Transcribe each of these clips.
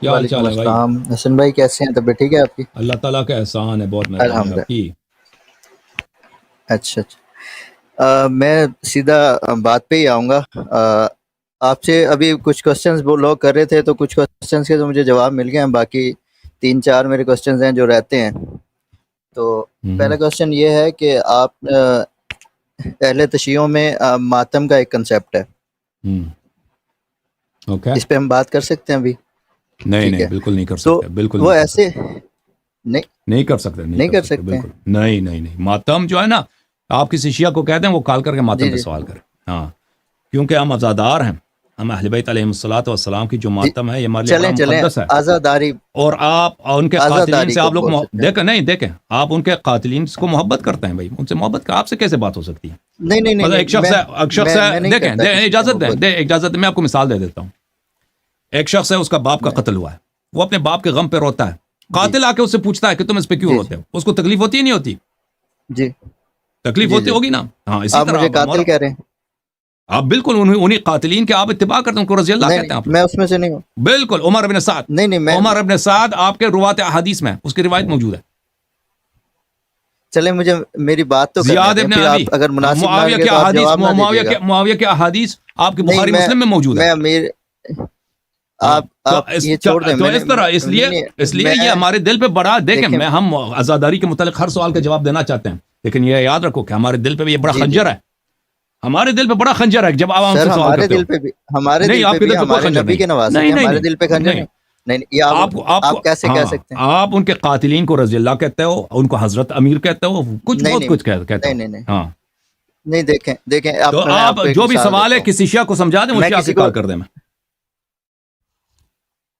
کیا حال وعلیکم چال ہے بھائی؟ السلام حسن بھائی، کیسے ہیں؟ طبیعت ٹھیک ہے آپ کی؟ اللہ تعالیٰ کا احسان ہے، بہت مہربانی ہے الحمد آپ کی۔ اچھا اچھا، میں سیدھا بات پہ ہی آؤں گا۔ آپ سے ابھی کچھ کوشچنز وہ لوگ کر رہے تھے، تو کچھ کوشچنز کے تو مجھے جواب مل گئے ہیں، باقی 3-4 میرے کوشچنز ہیں جو رہتے ہیں۔ تو پہلا کوشچن یہ ہے کہ آپ اہل تشیعوں میں ماتم کا ایک کنسیپٹ ہے، اوکے، اس پہ ہم بات کر سکتے ہیں ابھی؟ نہیں ٹھیک نہیں ہے، بالکل نہیں کر تو سکتے، بالکل وہ نہیں کر ایسے سکتے، نہیں نہیں کر سکتے، نہیں نہیں کر کر سکتے، سکتے بالکل ہیں؟ نہیں نہیں نہیں۔ ماتم جو ہے نا، آپ کسی شیعہ کو کہتے ہیں وہ کال کر کے ماتم جی پہ جی سوال کریں۔ ہاں، کیونکہ ہم عزادار ہیں، ہم اہل بیت علیہم الصلوۃ والسلام کی جو جی، ماتم ہے یہ ہمارے لیے بڑا چلیں چلیں، مقدس ہے۔ آزاداری اور آپ ان کے قاتلین آزاداری سے کو آپ لوگ بول سکتے ہیں۔ دیکھیں، نہیں دیکھیں، آپ ان کے قاتلین کو محبت کرتے ہیں بھائی، ان سے محبت کا آپ سے کیسے بات ہو سکتی ہے؟ نہیں نہیں نہیں مطلب ایک نہیں، شخص ہے، ایک شخص ہے، میں نہیں دیکھیں کرتا کسی سے اجازت دیں، محبت۔ اجازت دیں، میں آپ کو مثال دے دیتا ہوں۔ ایک شخص ہے، اس کا باپ کا میں قتل ہوا ہے، وہ اپنے باپ کے غم پہ روتا ہے، جی قاتل آ کے اس سے پوچھتا ہے کہ تم اس پہ کیوں جی روتے ہو؟ اس کو تکلیف ہوتی ہے نہیں ہوتی؟ جی تکلیف جی ہوتی جی، ہوگی نا؟ ہاں، اسی آپ طرح مجھے قاتل کہہ رہے ہیں؟ آپ بالکل انہیں قاتلین کے آپ اتباع کرتے ہیں، ان کو رضی اللہ نہیں کہتے نہیں، ہیں آپ لوگ۔ میں اس میں سے نہیں ہوں۔ بالکل، عمر ابن سعد، نہیں نہیں، عمر ابن سعد آپ کے روات احادیث میں اس کی روایت موجود ہے۔ چلیں مجھے میری بات تو کرنے زیاد دیں، ابن پھر ابی، آپ اگر ہاں، مناسب نہ معاویہ لگے کے تو آپ احادیث، جواب نہ دیجیے گا۔ معاویہ کے احادیث آپ کے نہیں، بخاری مسلم میں موجود ہے۔ میں میرے ہاں، آپ یہ چھوڑ دیں، تو میں نے اس طرح، اس نہیں لیے نہیں یہ میں ہمارے دل پہ بڑا، دیکھیں دیکھیں، ہم عزاداری کے متعلق ہر سوال کا جواب دینا چاہتے ہیں، لیکن یہ یاد رکھو کہ ہمارے دل پہ بھی یہ بڑا جی جی، خنجر ہے، ہمارے دل پہ بڑا خنجر ہے جب آپ ہم سر سے سوال ہمارے کرتے ہو۔ دل پہ بھی، ہمارے نہیں، دل آپ پہ کے بھی دل پہ کوئی ہمارے خنجر نبی نہیں، کے نواسے نہیں تھے، نہیں ہمارے نہیں دل پہ خنجر نہیں۔ نہیں؟ نہیں نہیں، یہ آپ کیسے کہہ ہاں، سکتے ہیں؟ آپ ان کے قاتلین کو رضی اللہ کہتے ہو، ان کو حضرت امیر کہتے ہو، کچھ نہیں بہت نہیں کچھ کہتے نہیں ہو۔ نہیں نہیں ہاں، نہیں، دیکھیں دیکھیں، تو میں آپ آپ کو ایک جو بھی مثال سوال دیتا ہے ہوں۔ کسی شیعہ کو سمجھا دیں، وہ میں شیعہ کسی کے کو، کال کر دیں میں۔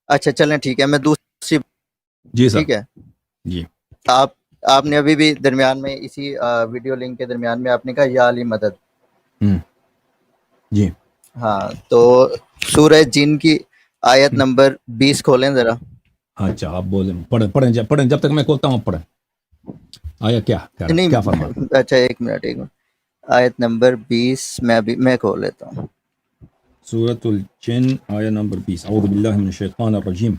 اچھا چلیں ٹھیک ہے، میں دوسری، جی سر، ٹھیک ہے، جی آپ آپ نے ابھی بھی درمیان میں اسی ویڈیو لنک کے درمیان میں آپ نے کہا یا علی مدد۔ جی ہاں، تو سورہ جن کی آیت نمبر 20 کھولیں ذرا۔ اچھا، آپ بولیں، پڑھیں جب تک میں کھولتا ہوں آپ پڑھیں۔ آیا کیا کہہ رہا ہے، کیا فرما رہا ہے؟ نہیں اچھا، ایک منٹ آیت نمبر 20 میں کھول لیتا ہوں۔ سورۃ الجن آیا نمبر 20، اعوذ باللہ من الشیطان الرجیم۔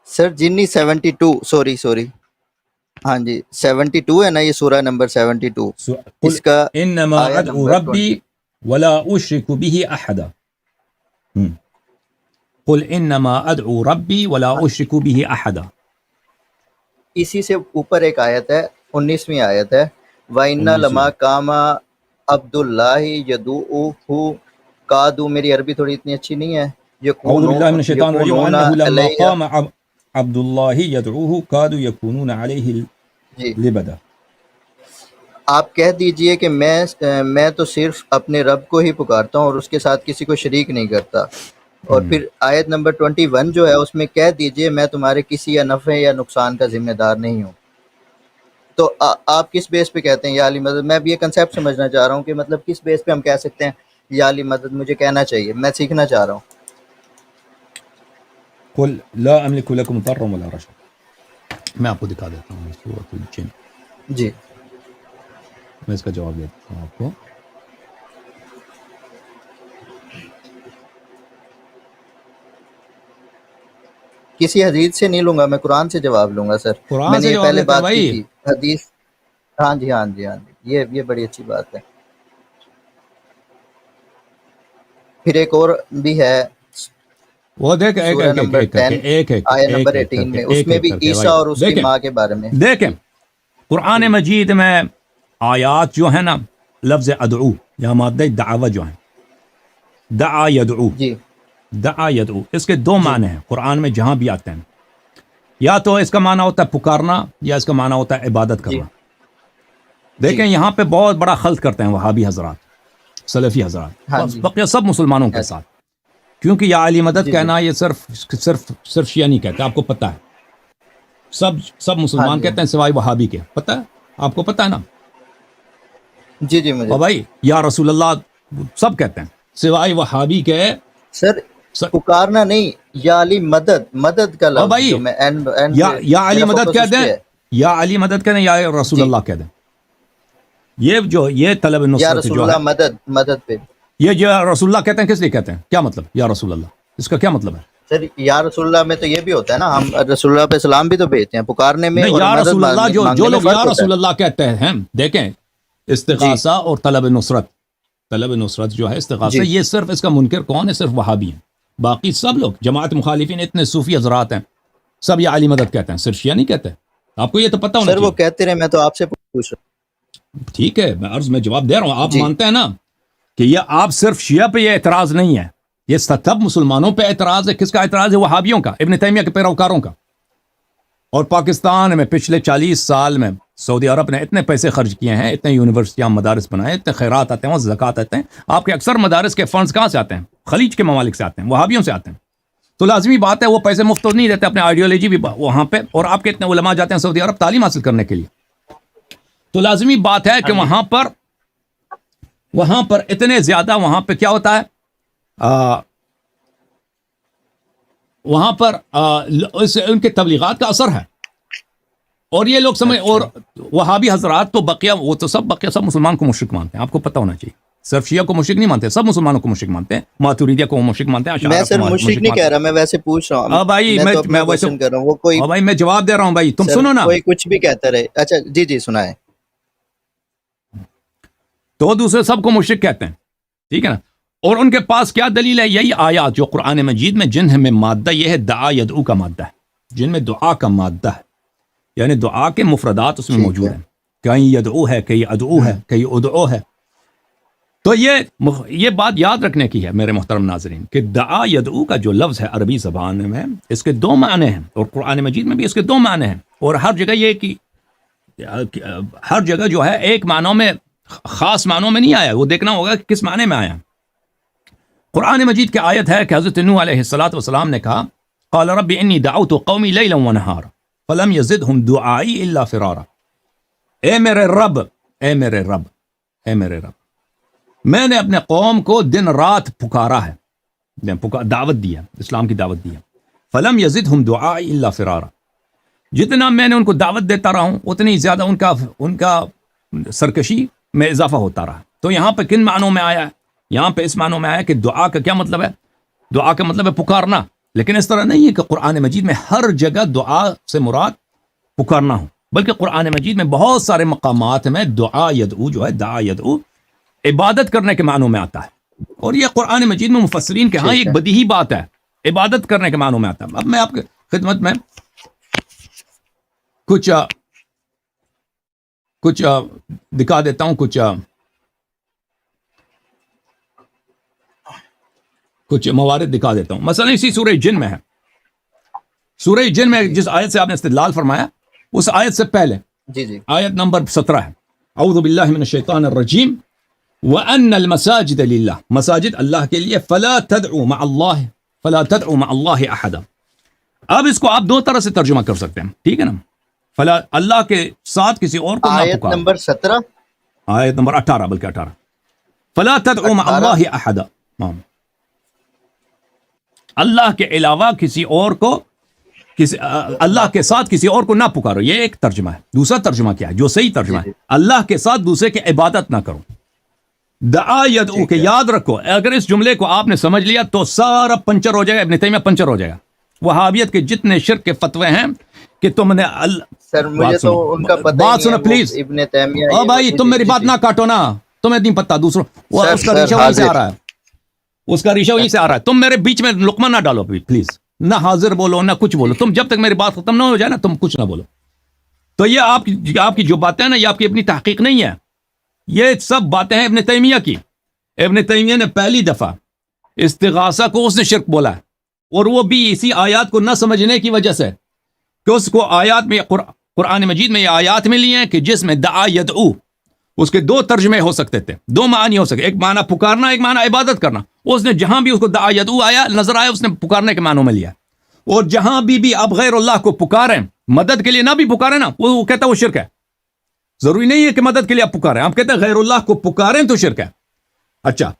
سر جنی 72، سوری، ہاں جی 72 ہے نا، یہ سورہ نمبر 72، قل اس کا انما آیا ادعو نمبر ربی 20۔ ولا اشرک به احدا۔ قل انما ادعو ربی ولا اشرک به احدا۔ اسی سے اوپر ایک آیت ہے، 19ویں آیت ہے، وَإِنَّ 19 لَمَا قَامَ عَبْدُ اللَّهِ يَدْعُوهُ قَعَدُوا، میری عربی تھوڑی اتنی اچھی نہیں ہے، اعوذ باللہ من الشیطان الرجیم، یکونون وانه لما علیہ، قام عبد اللہ یدعوه كادوا يكونون علیہ جی لبدا۔ آپ کہہ دیجئے کہ میں تو صرف اپنے رب کو ہی پکارتا ہوں اور اس کے ساتھ کسی کو شریک نہیں کرتا۔ اور پھر آیت نمبر 21 جو ہے اس میں کہہ دیجئے میں تمہارے کسی یا نفع یا نقصان کا ذمہ دار نہیں ہوں۔ تو آپ کس بیس پہ کہتے ہیں یا علی مدد؟ میں اب یہ کنسیپٹ سمجھنا چاہ رہا ہوں کہ مطلب کس بیس پہ ہم کہہ سکتے ہیں یا علی مدد؟ مجھے کہنا چاہیے، میں سیکھنا چاہ رہا ہوں۔ قل لا املک لکم ضرا ولا رشدا۔ میں آپ کو دکھا دیتا ہوں سورۃ الجن، جی میں اس کا جواب دیتا ہوں آپ کو۔ کسی حدیث سے نہیں لوں گا، میں قرآن سے جواب لوں گا سر۔ میں قرآن نے سے یہ جواب پہلے دیتا ہے بات کی بھائی۔ تھی، حدیث، ہاں جی ہاں جی ہاں جی، یہ بڑی اچھی بات ہے۔ پھر ایک اور بھی ہے، وہ دیکھ سورہ نمبر ایک کر کے 10 ایک آیا نمبر کر 18 کے میں، اس میں بھی بھائی، عیسیٰ اور اس کی دیکھیں ماں کے بارے میں۔ دیکھیں جی قرآن جی مجید میں آیات جو ہیں نا، لفظ ادعو یا مادہ دعوت جو ہیں، دعا یدعو، جی دعا یدعو، اس کے دو جی معنی ہیں قرآن میں جہاں بھی آتے ہیں۔ یا تو اس کا معنی ہوتا ہے پکارنا، یا اس کا معنی ہوتا ہے عبادت جی کرنا۔ جی، دیکھیں یہاں پہ بہت بڑا خلط کرتے ہیں وہابی حضرات، سلفی حضرات، ہاں بس جی، بقیہ سب مسلمانوں کے اچھا، ساتھ، کیونکہ یا علی مدد جی جی، کہنا یہ صرف شیعہ نہیں کہتے، آپ کو پتہ ہے، سب ہاں مسلمان جی کہتے ہیں سوائے وہابی کے، پتہ ہے آپ کو، پتہ ہے نا؟ جی جی، مجھے اور بھائی یا رسول اللہ سب کہتے ہیں سوائے وہابی کے۔ سر پکارنا نہیں، یا علی مدد کا اور لفظ بھائی جو میں اینڈ پہ یا علی میرا مدد فوکس کہہ اس دیں، پہ ہے۔ یا علی مدد کہہ دیں، یا رسول جی، اللہ کہہ دیں، یہ طلب یا نصرت رسول جو ہے، اللہ مدد پہ، یہ جو رسول اللہ کہتے ہیں کس لیے کہتے ہیں، کیا مطلب یا رسول اللہ؟ اس کا کیا مطلب ہے؟ سر یا رسول اللہ میں تو یہ بھی ہوتا ہے نا، ہم رسول اللہ پہ سلام بھی تو بھیجتے ہیں پکارنے میں، نہیں، اور یا مدد رسول اللہ جو مانگنے میں لوگ فرق یا ہوتا رسول ہے۔ اللہ کہتے ہیں، دیکھیں استغاثہ اور طلب نصرت، طلب نصرت جو ہے استغاثہ، جی یہ صرف اس کا منکر کون ہے؟ صرف وہابی ہیں، باقی سب لوگ جماعت مخالفین اتنے صوفی حضرات ہیں، سب یہ علی مدد کہتے ہیں، صرف شیعہ نہیں کہتے، آپ کو یہ تو پتہ ہونا سر وہ چاہیے۔ کہتے رہے، میں تو آپ سے پوچھ رہا ٹھیک ہے، میں جواب دے رہا ہوں، آپ جی مانتے ہیں نا کہ یہ آپ صرف شیعہ پہ یہ اعتراض نہیں ہے، یہ سب مسلمانوں پہ اعتراض ہے۔ کس کا اعتراض ہے؟ وہابیوں کا، ابن تیمیہ کے پیروکاروں کا۔ اور پاکستان میں پچھلے 40 سال میں سعودی عرب نے اتنے پیسے خرچ کیے ہیں، اتنے یونیورسٹیاں مدارس بنائے، اتنے خیرات آتے ہیں، زکوٰۃ آتے ہیں، آپ کے اکثر مدارس کے فنڈز کہاں سے آتے ہیں؟ خلیج کے ممالک سے آتے ہیں، وہابیوں سے آتے ہیں۔ تو لازمی بات ہے وہ پیسے مفت تو نہیں دیتے، اپنے آئیڈیالوجی بھی وہاں پہ، اور آپ کے اتنے علماء جاتے ہیں سعودی عرب تعلیم حاصل کرنے کے لیے، تو لازمی بات ہے کہ وہاں پر اتنے زیادہ، وہاں پہ کیا ہوتا ہے، وہاں پر ان کے تبلیغات کا اثر ہے، اور یہ لوگ سمجھ، اور وہابی حضرات تو بقیہ وہ تو سب مسلمان کو مشرک مانتے ہیں، آپ کو پتہ ہونا چاہیے، صرف شیعہ کو مشرک نہیں مانتے، سب مسلمانوں کو مشرک مانتے ہیں، ماتوریدیہ کو مشرک مانتے ہیں، میں اشاعرہ سر کو مشرک نہیں کہہ رہا، میں ویسے پوچھ رہا ہوں، بھائی میں تو اپنا کوشچن کر رہا ہوں، وہ کوئی بھائی میں جواب دے رہا ہوں بھائی، تم سر سنو نا، کوئی کچھ بھی کہتا رہے۔ اچھا جی سنائیں۔ تو دوسرے سب کو مشرک کہتے ہیں، ٹھیک ہے نا، اور ان کے پاس کیا دلیل ہے؟ یہی آیات جو قرآن مجید میں، جن میں مادہ یہ ہے دعا یدعو کا مادہ ہے، جن میں دعا کا مادہ ہے، یعنی دعا کے مفردات اس میں موجود ہیں، کہیں یدعو ہے، کہیں ادعو ہے، کہیں ادعو ہے۔ تو یہ بات یاد رکھنے کی ہے میرے محترم ناظرین، کہ دعا یدعو کا جو لفظ ہے عربی زبان میں، اس کے دو معنی ہیں، اور قرآن مجید میں بھی اس کے دو معنی ہیں، اور ہر جگہ یہ کہ ہر جگہ جو ہے ایک معنوں میں، خاص معنوں میں نہیں آیا، وہ دیکھنا ہوگا کہ کس معنی میں آیا۔ قرآن مجید کی آیت ہے کہ حضرت نوح علیہ السلام نے کہا قال رب انی دعوت قومی لیلا ونہارا فلم یزدہم دعائی الا فرارا، اے میرے رب، اے میرے رب، اے میرے رب، میں نے اپنے قوم کو دن رات پکارا ہے، دعوت دیا، اسلام کی دعوت دیا، فلم یزدہم دعائی الا فرارا، جتنا میں نے ان کو دعوت دیتا رہا ہوں اتنی زیادہ ان کا سرکشی میں اضافہ ہوتا رہا۔ تو یہاں پہ کن معنوں میں آیا ہے؟ یہاں پہ اس معنوں میں آیا کہ دعا کا کیا مطلب ہے؟ دعا کا مطلب ہے پکارنا، لیکن اس طرح نہیں ہے کہ قرآن مجید میں ہر جگہ دعا سے مراد پکارنا ہو، بلکہ قرآن مجید میں بہت سارے مقامات میں دعا یدعو جو ہے، دعا یدعو عبادت کرنے کے معنوں میں آتا ہے، اور یہ قرآن مجید میں مفسرین کے ہاں ایک بدیہی بات ہے، عبادت کرنے کے معنوں میں آتا ہے۔ اب میں آپ کے خدمت میں کچھ دکھا دیتا ہوں، کچھ موارد دکھا دیتا ہوں۔ مثلا اسی سورہ جن میں ہے، سورہ جن میں جس آیت سے آپ نے استدلال فرمایا، اس آیت سے پہلے جی آیت نمبر 17 ہے، اعوذ باللہ من الشیطان الرجیم وَأَنَّ الْمَسَاجِدَ لِلَّهِ، مساجد اللہ کے لیے، فَلَا تَدْعُوا مَعَ اللَّهِ أَحَدًا۔ اب اس کو آپ دو طرح سے ترجمہ کر سکتے ہیں، ٹھیک ہے نا، فلا، اللہ کے ساتھ کسی اور کو نہ آیت پکارو، نمبر 17، آیت نمبر 18 بلکہ 18، فَلَا تَدْعُوا مَعَ اللَّهِ أَحَدًا، اللہ کے علاوہ کسی اور کو، اللہ کے ساتھ کسی اور کو نہ پکارو، یہ ایک ترجمہ ہے۔ دوسرا ترجمہ کیا ہے جو صحیح ترجمہ ہے؟ اللہ کے ساتھ دوسرے کی عبادت نہ کرو، دعا یدعو، کہ یاد رکھو، اگر اس جملے کو آپ نے سمجھ لیا تو سارا پنچر ہو جائے گا، ابن تیمیہ پنچر ہو جائے گا، وہابیت کے جتنے شرک کے فتوے ہیں کہ تم نے سر مجھے تو ان کا پتہ بات ہی سنو نہیں ہے، پلیز، ابن تیمیہ، او بھائی تم میری بات نہ کاٹو نا، تمہیں نہیں پتہ، دوسروں اس کا ریشہ وہیں سے آ رہا ہے، اس کا ریشہ وہیں سے آ رہا ہے، تم میرے بیچ میں لقمہ نہ ڈالو پلیز، نہ حاضر بولو نہ کچھ بولو، تم جب تک میری بات ختم نہ ہو جائے نا تم کچھ نہ بولو۔ تو یہ آپ کی جو باتیں ہیں نا، یہ آپ کی اپنی تحقیق نہیں ہے، یہ سب باتیں ہیں ابن تیمیہ کی۔ ابن تیمیہ نے پہلی دفعہ استغاثہ کو اس نے شرک بولا ہے، اور وہ بھی اسی آیات کو نہ سمجھنے کی وجہ سے کہ اس کو آیات میں، قرآن مجید میں یہ آیات ملی ہیں کہ جس میں دعا یدعو، اس کے دو ترجمے ہو سکتے تھے، دو معنی ہو سکتے، ایک معنی پکارنا، ایک معنی عبادت کرنا۔ اس نے جہاں بھی اس کو دعا یدعو آیا نظر آیا، اس نے پکارنے کے معنوں میں لیا، اور جہاں بھی آپ غیر اللہ کو پکاریں، مدد کے لیے نہ بھی پکاریں نا، وہ کہتا ہے وہ شرک ہے۔ ضروری نہیں ہے کہ مدد کے لیے آپ پکاریں، آپ کہتے ہیں غیر اللہ کو پکاریں تو شرک ہے۔ اچھا،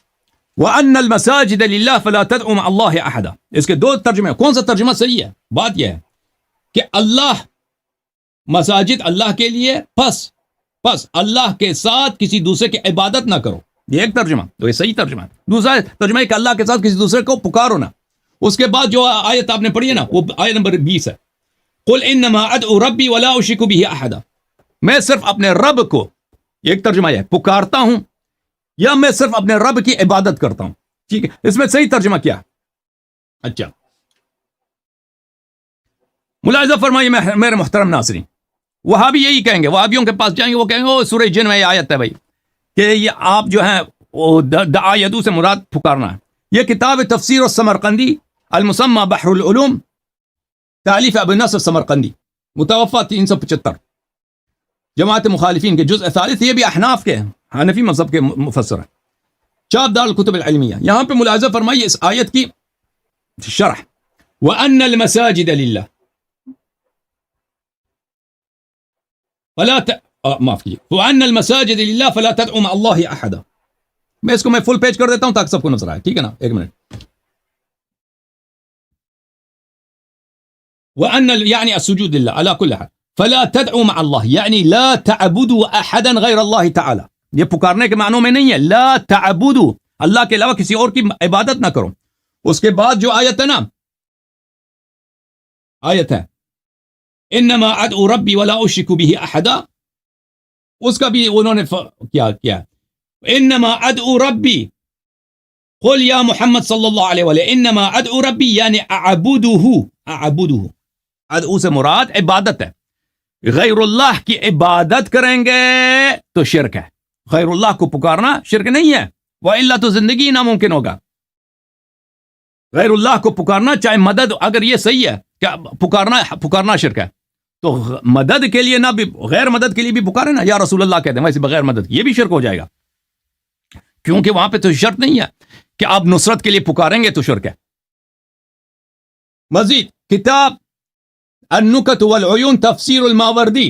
وَأَنَّ الْمَسَاجِدَ لِلَّهِ فَلَا تَدْعُوا مَعَ اللَّهِ أَحَدًا، اس کے دو ترجمے، کون سا ترجمہ صحیح ہے؟ بات یہ ہے کہ اللہ، مساجد اللہ کے لیے، پس اللہ کے ساتھ کسی دوسرے کی عبادت نہ کرو، یہ ایک ترجمہ، تو یہ صحیح ترجمہ ہے۔ دوسرا ترجمہ ہے کہ اللہ کے ساتھ کسی دوسرے کو پکارو نہ، اس کے بعد جو آیت آپ نے پڑھی ہے نا وہ آیت نمبر 20 ہے. قل انما ادعو ربی ولا اشرک به احدا. میں صرف اپنے رب کو، ایک ترجمہ ہے پکارتا ہوں، یا میں صرف اپنے رب کی عبادت کرتا ہوں. ٹھیک ہے، اس میں صحیح ترجمہ کیا ہے؟ اچھا ملاحظہ فرمائیے میرے محترم ناظرین، وہاں بھی یہی کہیں گے، وہابیوں کے پاس جائیں گے، وہ کہیں گے وہ سورہ جن میں یہ آیت ہے بھائی کہ یہ آپ جو ہیں دعا یدعو سے مراد پکارنا ہے. یہ کتاب تفسیر السمرقندی المسمى بحر العلوم، تالیف ابو نصر سمرقندی، متوفى 375، جماعت مخالفین کے جزء ثالث، یہ بھی احناف کے حنفی مذہب کے مفسر ہیں، چاپ دار الکتب العلمیہ. یہاں پہ ملاحظہ فرمائیے اس آیت کی شرح، وَأَنَّ الْمَسَاجِدَ لِلَّهِ معاف کیجیے، وَأَنَّ الْمَسَاجِدَ لِلَّهِ فَلَا تَدْعُوا مَعَ اللَّهِ أَحَدًا. میں اس کو میں فل پیج کر دیتا ہوں تاکہ سب کو نظر آئے. ٹھیک ہے نا، ایک منٹ. وَأَنَّ يعني السجود لله على كل حال فلا تدعوا مع الله يعني لا تعبدوا احدا غير الله تعالى. یہ پکارنے کے معنوں میں نہیں ہے، لا تعبدوا، اللہ کے علاوہ کسی اور کی عبادت نہ کرو. اس کے بعد جو آیت ہے نا، آیت ہے انما ادعو ربی ولا اشرک به احدا، اس کا بھی انہوں نے کیا انما ادعو ربی قل یا محمد صلی اللہ علیہ وآلہ انما ادعو ربی یعنی اعبدہ. ادعو سے مراد عبادت ہے. غیر اللہ کی عبادت کریں گے تو شرک ہے. غیر اللہ کو پکارنا شرک نہیں ہے، وَإِلَّا تو زندگی ناممکن ہوگا. غیر اللہ کو پکارنا، چاہے مدد، اگر یہ صحیح ہے کہ پکارنا شرک ہے تو مدد کے لیے نہ بھی، غیر مدد کے لیے بھی پکارے نا، یا رسول اللہ کہتے ہیں، ویسے بغیر مدد کی، یہ بھی شرک ہو جائے گا، کیونکہ وہاں پہ تو شرط نہیں ہے کہ آپ نصرت کے لیے پکاریں گے تو شرک ہے. مزید کتاب النکت والعیون تفسیر الماوردی،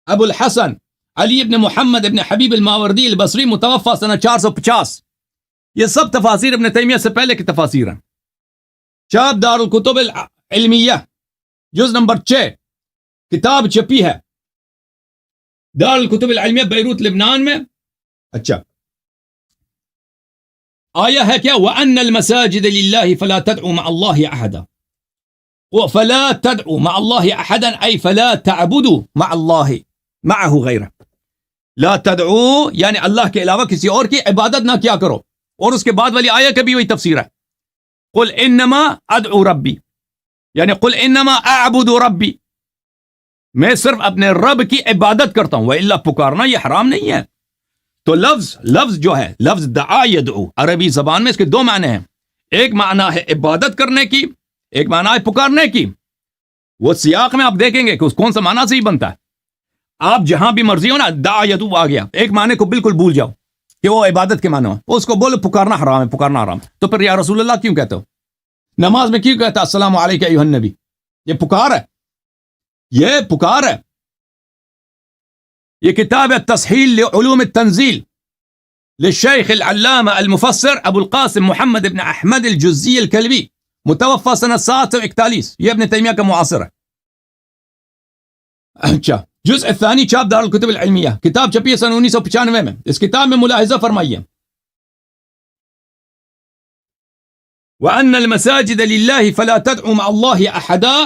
ابو الحسن علی ابن محمد ابن حبیب الماوردی البصری، متوفى سنہ 450. یہ سب تفاسیر ابن تیمیہ سے پہلے کی تفاسیر ہیں. چاپ دار الکتب العلمیہ، جز نمبر 6، کتاب چھپی ہے دار الکتب العلمیہ بیروت لبنان میں. اچھا آیا ہے کیا وَأَنَّ الْمَسَاجِدَ لِلَّهِ فَلَا تَدْعُوا مَعَ اللَّهِ أَحَدًا، وَفَلَا تَدْعُوا مَعَ اللَّهِ أَحَدًا أي فَلَا تَعْبُدُوا مَعَ اللَّهِ مَعَهُ غَيْرَهُ. لا تدعو یعنی اللہ کے علاوہ کسی اور کی عبادت نہ کیا کرو. اور اس کے بعد والی آیت کا بھی وہی تفسیر ہے، قل انما ادعو ربی یعنی قل انما اعبد ربی، میں صرف اپنے رب کی عبادت کرتا ہوں. وَإِلَّا پکارنا یہ حرام نہیں ہے. تو لفظ جو ہے، لفظ دعا یدعو، عربی زبان میں اس کے دو معنی ہیں. ایک معنی ہے عبادت کرنے کی، ایک معنی ہے پکارنے کی. وہ سیاق میں آپ دیکھیں گے کہ اس کون سا معنی صحیح بنتا ہے. آپ جہاں بھی مرضی ہو نا، دعا یدعو آ گیا، ایک معنی کو بالکل بھول جاؤ کہ وہ عبادت کے معنی ہو، اس کو بولو پکارنا حرام ہے، پکارنا حرام ہے. تو پھر یا رسول اللہ کیوں کہتے ہو؟ نماز میں کیوں کہتا السلام علیکم ایھا النبی؟ یہ پکار ہے، یہ پکار ہے. یہ کتاب ہے تصحیح لعلوم التنزیل للشیخ العلامہ المفسر ابو القاسم محمد ابن احمد الجزی الکلبی، متوفى سنہ 741. یہ ابن تیمیہ کا معاصر ہے. اچھا جزء الثانی، چاپ دار الکتب العلمیہ، کتاب چھپی ہے سنہ 1995 میں. اس کتاب میں ملاحظہ فرمائیے وَأَنَّ الْمَسَاجِدَ لِلَّهِ فَلَا تَدْعُوا مَعَ اللَّهِ أَحَدًا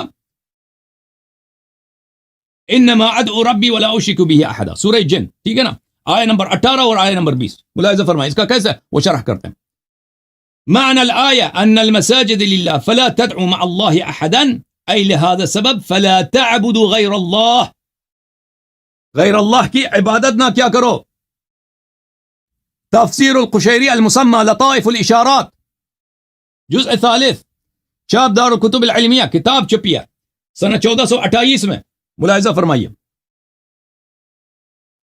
انما ادعو ربی ولا اشرک به احدا، سورہ جن. ٹھیک ہے نا، آیہ نمبر 18 اور آیہ نمبر 20. ملاحظہ فرمائیں اس کا کیسا ہے، وہ شرح کرتے ہیں. معنى الآية أن المساجد لله فلا تدعوا مع الله أحدا، أي لهذا السبب فلا تعبدوا غير الله، غیر اللہ کی عبادت نہ کیا کرو. تفسیر القشیری المسمى لطائف الاشارات، جزء ثالث، چاپ دار الکتب العلمیہ، کتاب چھپی ہے سنہ 1428 میں. ملاحظہ فرمائیے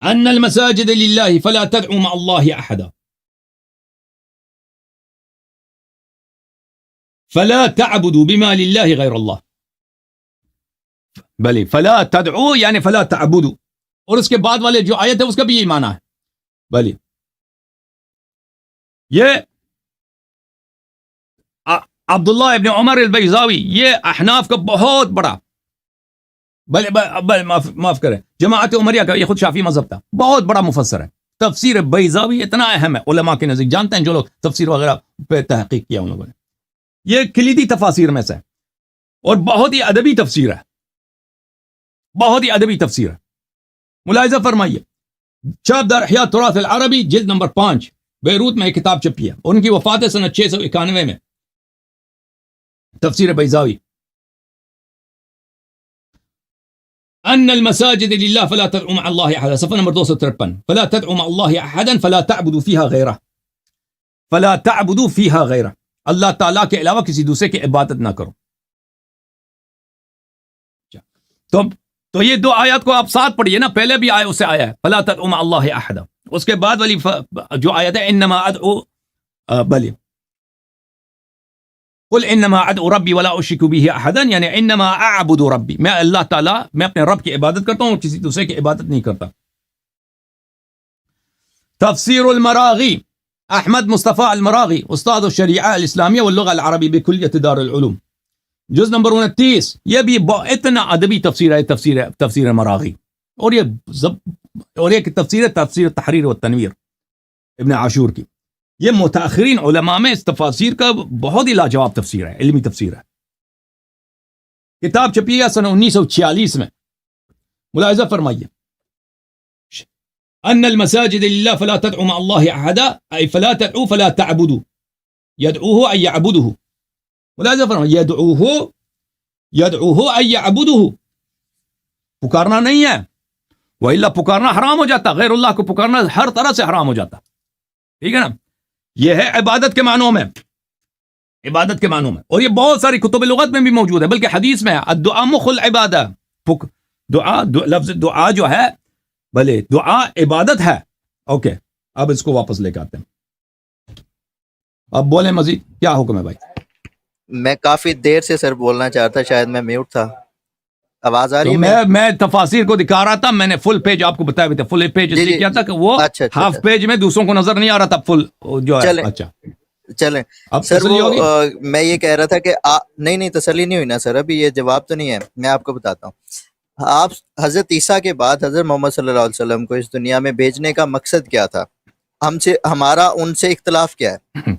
ان المساجد للہ فلا تدعوا مع اللہ احدا فلا تعبدوا بما للہ غیر اللہ. بلی فلا تدعوا یعنی فلا تعبدوا، اور اس کے بعد والے جو آیت ہے اس کا بھی یہی معنی ہے. بلی یہ عبداللہ ابن عمر البیضاوی، یہ احناف کا بہت بڑا، معاف کریں، جماعت عمریہ کا، یہ خود شافعی مذہب تھا، بہت بڑا مفسر ہے. تفسیر بیضاوی اتنا اہم ہے علماء کے نزدیک، جانتے ہیں جو لوگ تفسیر وغیرہ پہ تحقیق کیا ان لوگوں نے. یہ کلیدی تفاسیر میں سے اور بہت ہی ادبی تفسیر ہے، بہت ہی ادبی تفسیر ہے. ملاحظہ فرمائیے، چھاپ دار احیاء تراث العربی جلد نمبر 5 بیروت میں ایک کتاب چھپی ہے، ان کی وفات سنہ 691 میں. تفسیر بیضاوی، ان المساجد للہ فلا تدعوا مع اللہ احدا، صفحہ نمبر 253. فلا تدعوا مع اللہ احدا فلا تعبدوا فیہا غیرہ، فلا تعبدوا فیہا غیرہ، اللہ تعالیٰ کے علاوہ کسی دوسرے کی عبادت نہ کرو. تو یہ دو آیات کو آپ ساتھ پڑھیے نا، پہلے بھی آئے اس سے آیا ہے فلا تدعوا مع اللہ احدا، اس کے بعد والی جو آیت ہے انما ادعو بلی قل انما ادعو ربی ولا اشرک به احدا، یعنی انما اعبد ربی، میں اللہ تعالیٰ، میں اپنے رب کی عبادت کرتا ہوں اور کسی دوسرے کی عبادت نہیں کرتا. تفسیر المراغی، احمد مصطفیٰ المراغی، استاد الشریعہ الاسلامیہ واللغہ العربی بکلیۃ دار العلوم، جز نمبر 29. یہ بھی اتنا ادبی تفسیر ہے، تفسیر مراغی، اور یہ تفسیر تحریر و تنویر ابن عاشور کی. یہ متاخرین علماء میں اس تفاسیر کا بہت ہی لاجواب تفسیر ہے، علمی تفسیر ہے. کتاب چھپی ہے سنہ 1946 میں. ملاحظہ فرمائیے، ان المساجد للہ فلا تدعوا مع اللہ احدا، ای فلا تدعوا فلا تعبدوا، يدعوه ای يعبده. ملاحظہ فرمائیے، يدعوه ای يعبده، پکارنا نہیں ہے، وإلا پکارنا حرام ہو جاتا، غیر اللہ کو پکارنا ہر طرح سے حرام ہو جاتا. ٹھیک ہے نا، یہ ہے عبادت کے معنوں میں، عبادت کے معنوں میں، اور یہ بہت ساری کتب لغت میں بھی موجود ہے، بلکہ حدیث میں ہے الدعاء مخ العبادہ، لفظ دعا جو ہے، بھلے دعا عبادت ہے. اوکے، اب اس کو واپس لے کے آتے ہیں. اب بولیں مزید کیا حکم ہے بھائی؟ میں کافی دیر سے سر بولنا چاہتا، شاید میں میوٹ تھا. آواز آ رہی ہے؟ میں تفاسیر کو دکھا رہا تھا، میں نے فل پیج آپ کو بتایا بھی تھا. فل پیج اس لیے کیا تھا کہ وہ ہاف پیج میں دوسروں کو نظر نہیں آ رہا تھا فل جو ہے. اچھا چلیں سر، میں یہ کہہ رہا تھا کہ نہیں تسلی نہیں ہوئی نا سر، ابھی یہ جواب تو نہیں ہے. میں آپ کو بتاتا ہوں. آپ حضرت عیسیٰ کے بعد حضرت محمد صلی اللہ علیہ وسلم کو اس دنیا میں بھیجنے کا مقصد کیا تھا؟ ہمارا ان سے اختلاف کیا ہے؟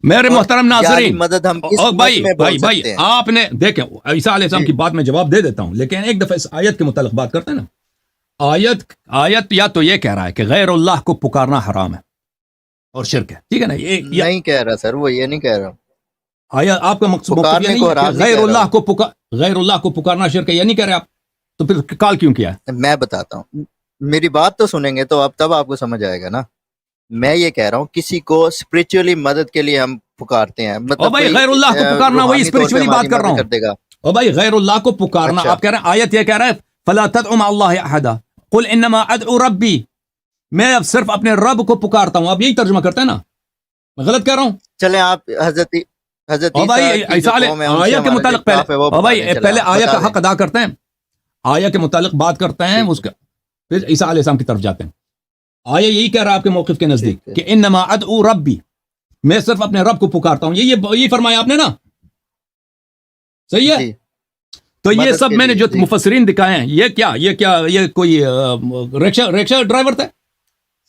میرے محترم ناظرین، مدد ہم بھائی آپ نے دیکھیں عیسیٰ علیہ السلام کی بات میں جواب دے دیتا ہوں، لیکن ایک دفعہ اس آیت کے متعلق بات کرتے ہیں نا. آیت یا تو یہ کہہ رہا ہے کہ غیر اللہ کو پکارنا حرام ہے اور شرک ہے، ٹھیک ہے نا. یہ نہیں کہہ رہا سر، وہ یہ نہیں کہہ رہا. آیت آپ کا مقصد غیر اللہ کو پکارنا شرک ہے، یہ نہیں کہہ رہے آپ، تو پھر کال کیوں کیا ہے؟ میں بتاتا ہوں، میری بات تو سنیں گے تو اب تب آپ کو سمجھ آئے گا نا. میں یہ کہہ رہا ہوں کسی کو اسپرچولی مدد کے لیے ہم پکارتے ہیں، مطلب بھائی غیر اللہ کو پکارنا، وہی اسپرچولی بات کر رہا ہوں. او بھائی غیر اللہ کو پکارنا، آپ کہہ رہے ہیں آیت یہ کہہ رہا ہے فلا تدعوا مع اللہ احدا قل انما ادعو ربی، میں اب صرف اپنے رب کو پکارتا ہوں. آپ یہی ترجمہ کرتے ہیں نا، میں غلط کہہ رہا ہوں؟ چلیں آپ حضرت آیت کے متعلق پہلے آیت کا حق ادا کرتے ہیں، آیت کے متعلق بات کرتے ہیں، اس کا پھر عیسیٰ علیہ السلام کی طرف جاتے ہیں. آیا یہی کہہ رہا ہے آپ کے موقف کے نزدیک کہ انما ادعو ربی، میں صرف اپنے رب کو پکارتا ہوں، یہی فرمایا آپ نے نا، صحیح ہے؟ تو یہ سب میں نے جو مفسرین دکھائے ہیں، یہ کوئی رکشہ ڈرائیور تھے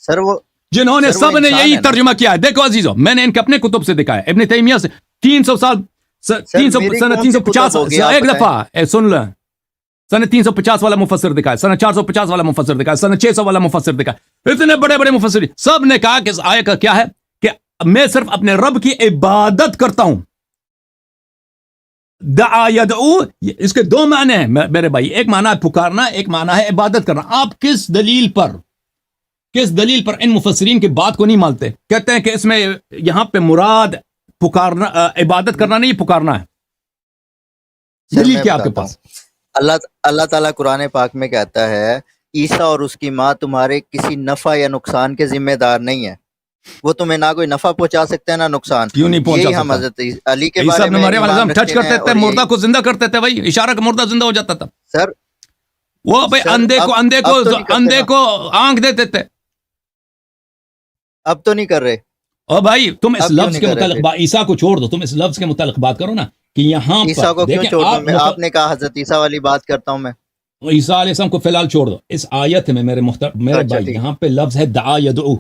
سر، وہ جنہوں نے سب نے یہی ترجمہ کیا ہے. دیکھو عزیزو، میں نے ان کے اپنے کتب سے دکھایا، ابن تیمیہ سے 300 سال، سنہ 350 ایک دفعہ سن لیں، سنہ 350 والا مفسر دکھائے، سنہ 450 والا مفسر دکھائے، سنہ 600 والا مفسر دکھائے، اتنے بڑے بڑے مفسر، سب نے کہا کہ اس آیت کا کیا ہے کہ میں صرف اپنے رب کی عبادت کرتا ہوں. دعا یدعو، اس کے دو معنی ہیں میرے بھائی، ایک معنی ہے پکارنا، ایک معنی ہے عبادت کرنا. آپ کس دلیل پر ان مفسرین کی بات کو نہیں مانتے؟ کہتے ہیں کہ اس میں یہاں پہ مراد پکارنا، عبادت کرنا نہیں، پکارنا ہے. دلیل کیا آپ کے پاس؟ اللہ تعالیٰ قرآن پاک میں کہتا ہے عیسیٰ اور اس کی ماں تمہارے کسی نفع یا نقصان کے ذمہ دار نہیں ہے، وہ تمہیں نہ کوئی نفع پہنچا سکتے ہیں نہ نقصان. کیوں نہیں پہنچا سکتا؟ ہم حضرت علی کے بارے میں مریم علیہ السلام ٹچ کرتے تھے، مردہ کو زندہ کرتے تھے، بھائی اشارہ کا مردہ زندہ ہو جاتا تھا. سر وہ بھائی اندھے کو آنکھ دیتے تھے. اب تو نہیں کر رہے. اور بھائی تم اس لفظ کے متعلق عیسیٰ کو چھوڑ دو، تم اس لفظ کے متعلق بات کرو نا کہ یہاں عیسیٰ کو کیوں چھوڑ دو؟ میں آپ نے کہا حضرت عیسیٰ والی بات کرتا ہوں. میں عیسیٰ علیہ السلام کو فی الحال چھوڑ دو. اس آیت میں میرے بھائی یہاں پہ لفظ ہے دعا یدعو،